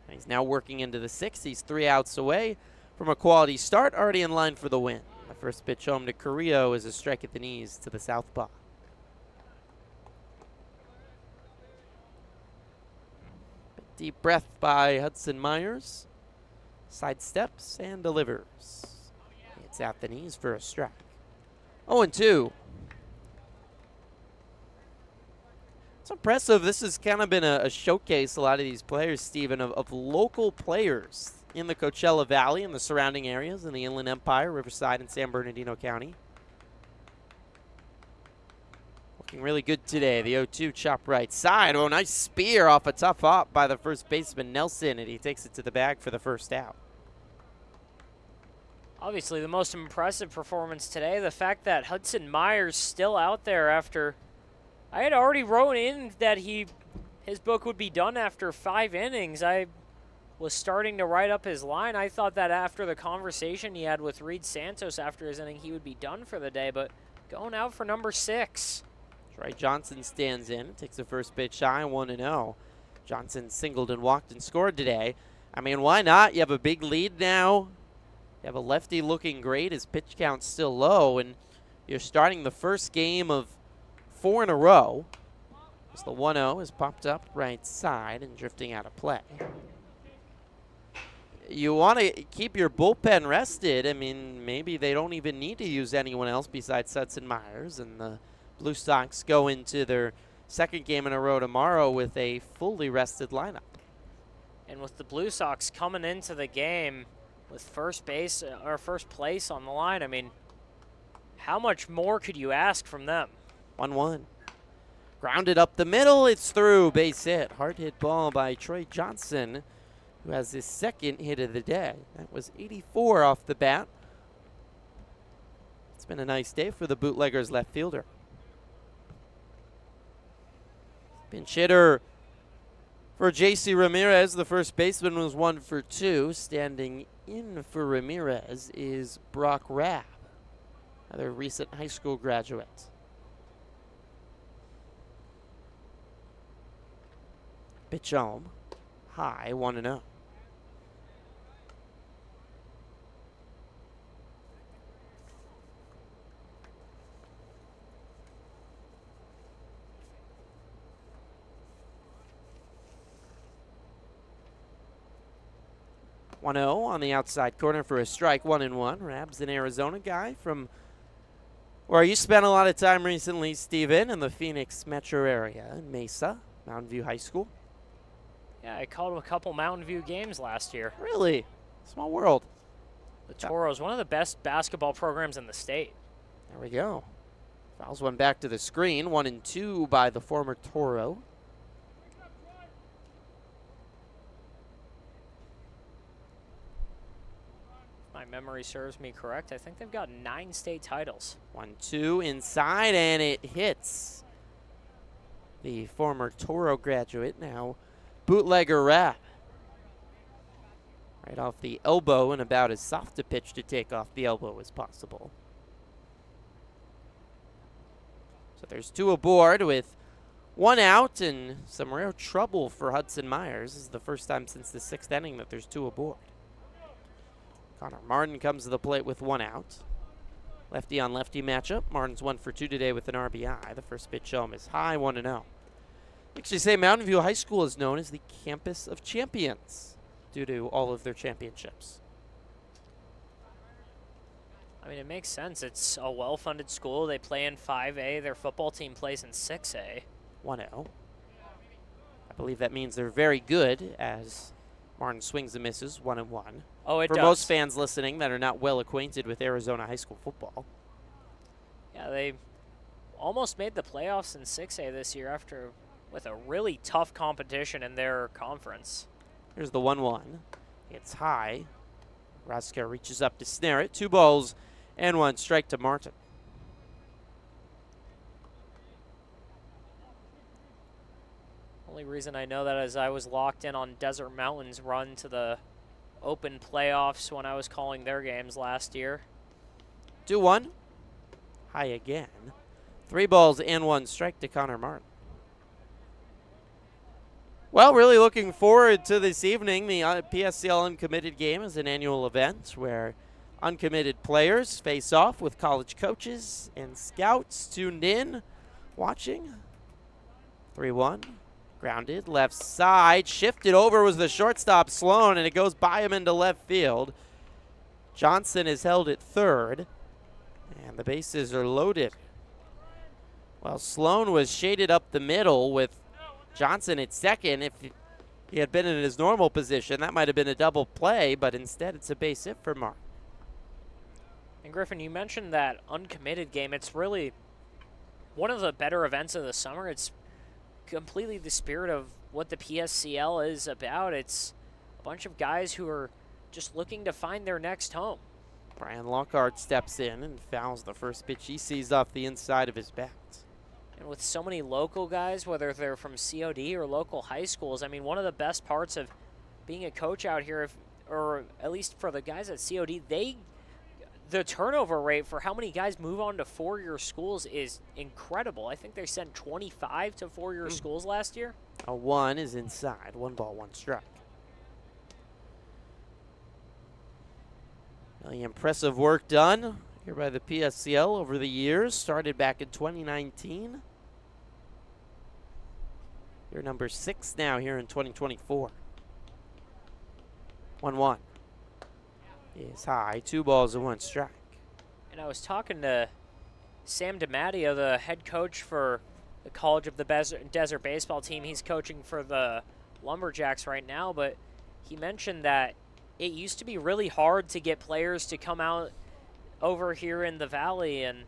And he's now working into the 6th. He's 3 outs away from a quality start, already in line for the win. The first pitch home to Carrillo is a strike at the knees to the southpaw. Deep breath by Hudson Myers. Sidesteps and delivers. It's at the knees for a strike. 0-2. It's impressive. This has kind of been a showcase, a lot of these players, Steven, of local players in the Coachella Valley and the surrounding areas in the Inland Empire, Riverside, and San Bernardino County. Looking really good today. The 0-2 chop right side. Oh, nice spear off a tough hop by the first baseman, Nelson, and he takes it to the bag for the first out. Obviously, the most impressive performance today, the fact that Hudson Myers still out there after I had already wrote in that his book would be done after 5 innings. I was starting to write up his line. I thought that after the conversation he had with Reed Santos after his inning, he would be done for the day, but going out for number 6. Troy Johnson stands in, takes the first pitch high, 1-0. Johnson singled and walked and scored today. I mean, why not? You have a big lead now. You have a lefty looking great. His pitch count's still low, and you're starting the first game of 4 in a row. As the 1-0 is popped up right side and drifting out of play. You want to keep your bullpen rested. I mean, maybe they don't even need to use anyone else besides Hudson Myers, and the Blue Sox go into their second game in a row tomorrow with a fully rested lineup. And with the Blue Sox coming into the game with first place on the line, I mean, how much more could you ask from them? 1-1. Grounded up the middle. It's through. Base hit. Hard hit ball by Troy Johnson, who has his second hit of the day. That was 84 off the bat. It's been a nice day for the Bootleggers left fielder. Pinch hitter for J.C. Ramirez, the first baseman, was 1 for 2. Standing in for Ramirez is Brock Rabb, another recent high school graduate. Pitch home, high, 1-0. On the outside corner for a strike, 1-1. Rab's an Arizona guy from where you spent a lot of time recently, Steven, in the Phoenix metro area in Mesa, Mountain View High School. Yeah, I called a couple Mountain View games last year. Really? Small world. The Toros, one of the best basketball programs in the state. There we go. Fouls one back to the screen. 1-2 by the former Toro. My memory serves me correct. I think they've got 9 state titles. 1-2 inside, and it hits the former Toro graduate, now Bootlegger Rapp. Right off the elbow, and about as soft a pitch to take off the elbow as possible. So there's 2 aboard with 1 out, and some rare trouble for Hudson Myers. This is the first time since the 6th inning that there's 2 aboard. Connor Martin comes to the plate with 1 out. Lefty on lefty matchup. Martin's 1 for 2 today with an RBI. The first pitch home is high, 1-0. Actually say Mountain View High School is known as the campus of champions due to all of their championships. I mean, it makes sense. It's a well-funded school. They play in 5A. Their football team plays in 6A. 1-0. I believe that means they're very good, as Martin swings and misses, 1-1. Oh, it For does. most fans listening that are not well acquainted with Arizona high school football. Yeah, they almost made the playoffs in 6A this year with a really tough competition in their conference. Here's the 1-1. It's high. Raska reaches up to snare it. 2 balls and 1 strike to Martin. Only reason I know that is I was locked in on Desert Mountain's run to the open playoffs when I was calling their games last year. 2-1. High again. 3 balls and 1 strike to Connor Martin. Well, really looking forward to this evening. The PSCL Uncommitted game is an annual event where uncommitted players face off with college coaches and scouts tuned in, watching. 3-1. Grounded, left side, shifted over was the shortstop Sloan, and it goes by him into left field. Johnson is held at third, and the bases are loaded. Well, Sloan was shaded up the middle with Johnson at second. If he had been in his normal position, that might have been a double play, but instead it's a base hit for Mark. And Griffin, you mentioned that uncommitted game. It's really one of the better events of the summer. It's completely the spirit of what the PSCL is about. It's a bunch of guys who are just looking to find their next home. Brian Lockhart steps in and fouls the first pitch he sees off the inside of his bat. And with so many local guys, whether they're from COD or local high schools, I mean, one of the best parts of being a coach out here, or at least for the guys at COD, the turnover rate for how many guys move on to four-year schools is incredible. I think they sent 25 to four-year schools last year. A 1 is inside. 1 ball, 1 strike. Really impressive work done here by the PSCL over the years. Started back in 2019. Year number 6 now here in 2024. 1-1 is high. 2 balls and 1 strike. And I was talking to Sam DiMatteo, the head coach for the College of the Desert baseball team. He's coaching for the Lumberjacks right now, but he mentioned that it used to be really hard to get players to come out over here in the Valley. And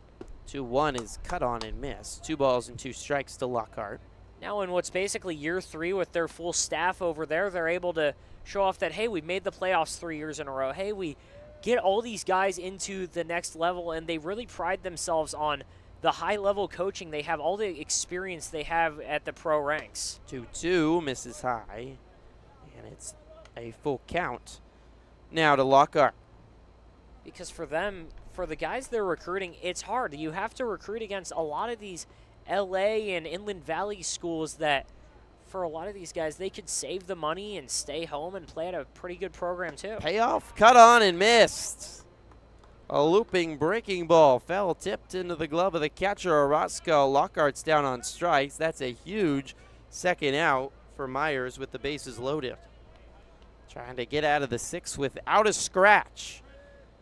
2-1 is cut on and missed. 2 balls and 2 strikes to Lockhart. Now in what's basically year 3 with their full staff over there, they're able to show off that, hey, we made the playoffs 3 years in a row. Hey, we get all these guys into the next level, and they really pride themselves on the high-level coaching. They have all the experience they have at the pro ranks. 2-2 misses high, and it's a full count now to Lockhart. Because for them, for the guys they're recruiting, it's hard. You have to recruit against a lot of these LA and Inland Valley schools that, for a lot of these guys, they could save the money and stay home and play at a pretty good program too. Payoff, cut on and missed. A looping breaking ball fell tipped into the glove of the catcher, Orozco. Lockhart's down on strikes. That's a huge second out for Myers with the bases loaded. Trying to get out of the 6th without a scratch.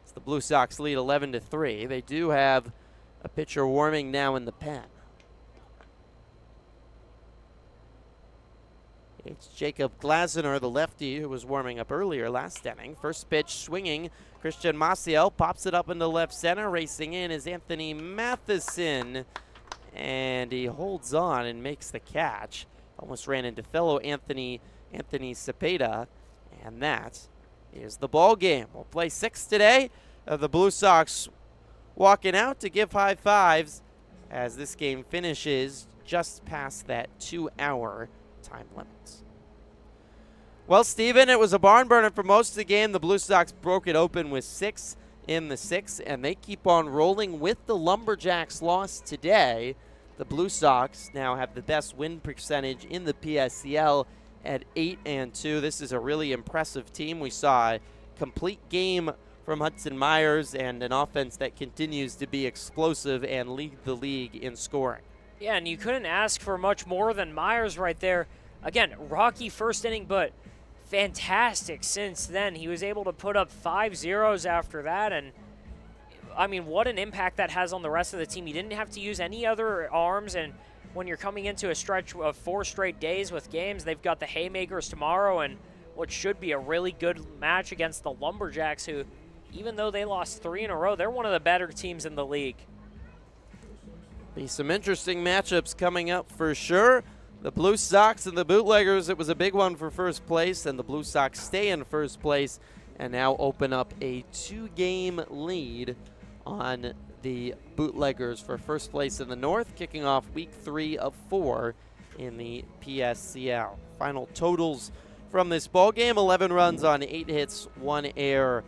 It's the Blue Sox lead 11-3. They do have a pitcher warming now in the pen. It's Jacob Glasner, the lefty, who was warming up earlier last inning. First pitch swinging. Christian Maciel pops it up into left center. Racing in is Anthony Matheson. And he holds on and makes the catch. Almost ran into fellow Anthony Cepeda. And that is the ball game. We'll play 6 today. The Blue Sox walking out to give high fives as this game finishes just past that 2-hour time limits. Well, Steven, it was a barn burner for most of the game. The Blue Sox broke it open with 6 in the 6th, and they keep on rolling with the Lumberjacks' loss today. The Blue Sox now have the best win percentage in the PSCL at 8-2. This is a really impressive team. We saw a complete game from Hudson Myers and an offense that continues to be explosive and lead the league in scoring. Yeah, and you couldn't ask for much more than Myers right there. Again, rocky first inning, but fantastic since then. He was able to put up 5 zeros after that, and I mean, what an impact that has on the rest of the team. You didn't have to use any other arms, and when you're coming into a stretch of 4 straight days with games, they've got the Haymakers tomorrow and what should be a really good match against the Lumberjacks, who, even though they lost 3 in a row, they're one of the better teams in the league. Be some interesting matchups coming up for sure. The Blue Sox and the Bootleggers, it was a big one for first place, and the Blue Sox stay in first place and now open up a 2-game lead on the Bootleggers for first place in the North, kicking off week 3 of 4 in the PSCL. Final totals from this ball game: 11 runs on 8 hits, 1 error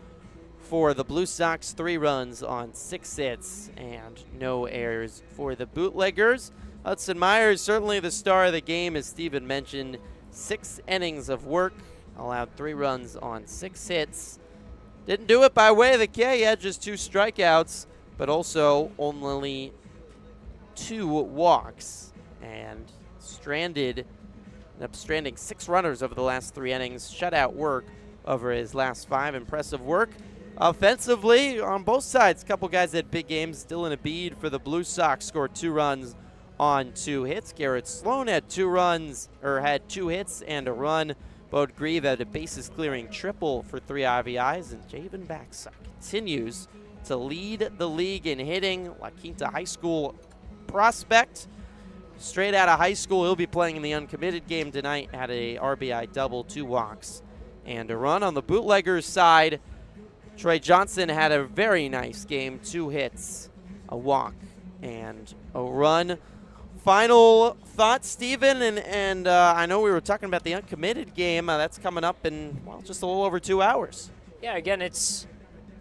for the Blue Sox, 3 runs on 6 hits, and no errors for the Bootleggers. Hudson Myers, certainly the star of the game, as Steven mentioned. 6 innings of work, allowed 3 runs on 6 hits. Didn't do it by way of the K. He had just 2 strikeouts, but also only 2 walks, and ended up stranding 6 runners over the last 3 innings. Shutout work over his last 5. Impressive work. Offensively, on both sides, a couple guys had big games. Dylan Abid for the Blue Sox scored 2 runs on 2 hits. Garrett Sloan had 2 hits and a run. Bode Grieve had a bases-clearing triple for 3 RBIs, and Javen Baxa continues to lead the league in hitting. La Quinta High School prospect. Straight out of high school, he'll be playing in the uncommitted game tonight. Had a RBI double, 2 walks, and a run. On the Bootleggers side, Troy Johnson had a very nice game, 2 hits, a walk, and a run. Final thoughts, Steven, and I know we were talking about the uncommitted game. That's coming up in, well, just a little over 2 hours. Yeah, again, it's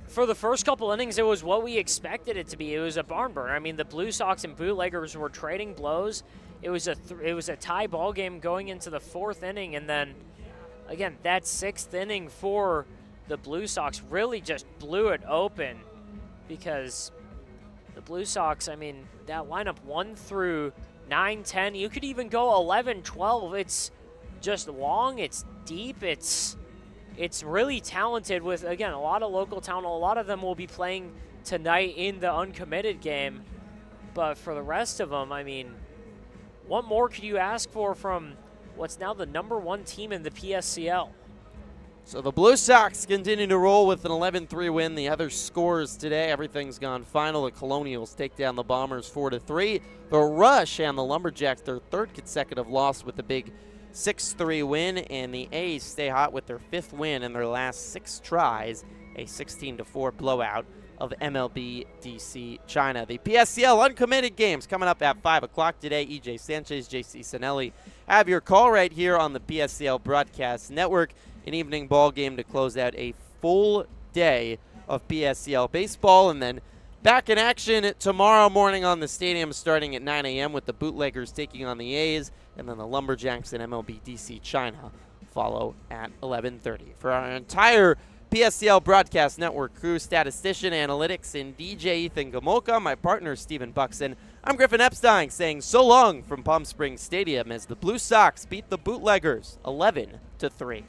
for the first couple innings, it was what we expected it to be. It was a barn burner. I mean, the Blue Sox and Bootleggers were trading blows. It was a tie ball game going into the 4th inning, and then again, that 6th inning for the Blue Sox really just blew it open, because the Blue Sox, I mean, that lineup 1 through 9, 10, you could even go 11, 12. It's just long, it's deep, it's really talented with, again, a lot of local talent. A lot of them will be playing tonight in the uncommitted game. But for the rest of them, I mean, what more could you ask for from what's now the #1 team in the PSCL? So the Blue Sox continue to roll with an 11-3 win. The other scores today, everything's gone final. The Colonials take down the Bombers 4-3. The Rush and the Lumberjacks, their 3rd consecutive loss, with a big 6-3 win. And the A's stay hot with their 5th win in their last 6 tries, a 16-4 blowout of MLB DC China. The PSCL uncommitted games coming up at 5 o'clock today. EJ Sanchez, JC Sinelli have your call right here on the PSCL Broadcast Network. An evening ball game to close out a full day of PSCL baseball, and then back in action tomorrow morning on the stadium starting at 9 a.m. with the Bootleggers taking on the A's, and then the Lumberjacks and MLB DC China follow at 11:30. For our entire PSCL Broadcast Network crew, statistician, analytics, and DJ Ethan Gamoka, my partner Stephen Buxton, I'm Griffin Epstein saying so long from Palm Springs Stadium as the Blue Sox beat the Bootleggers 11-3.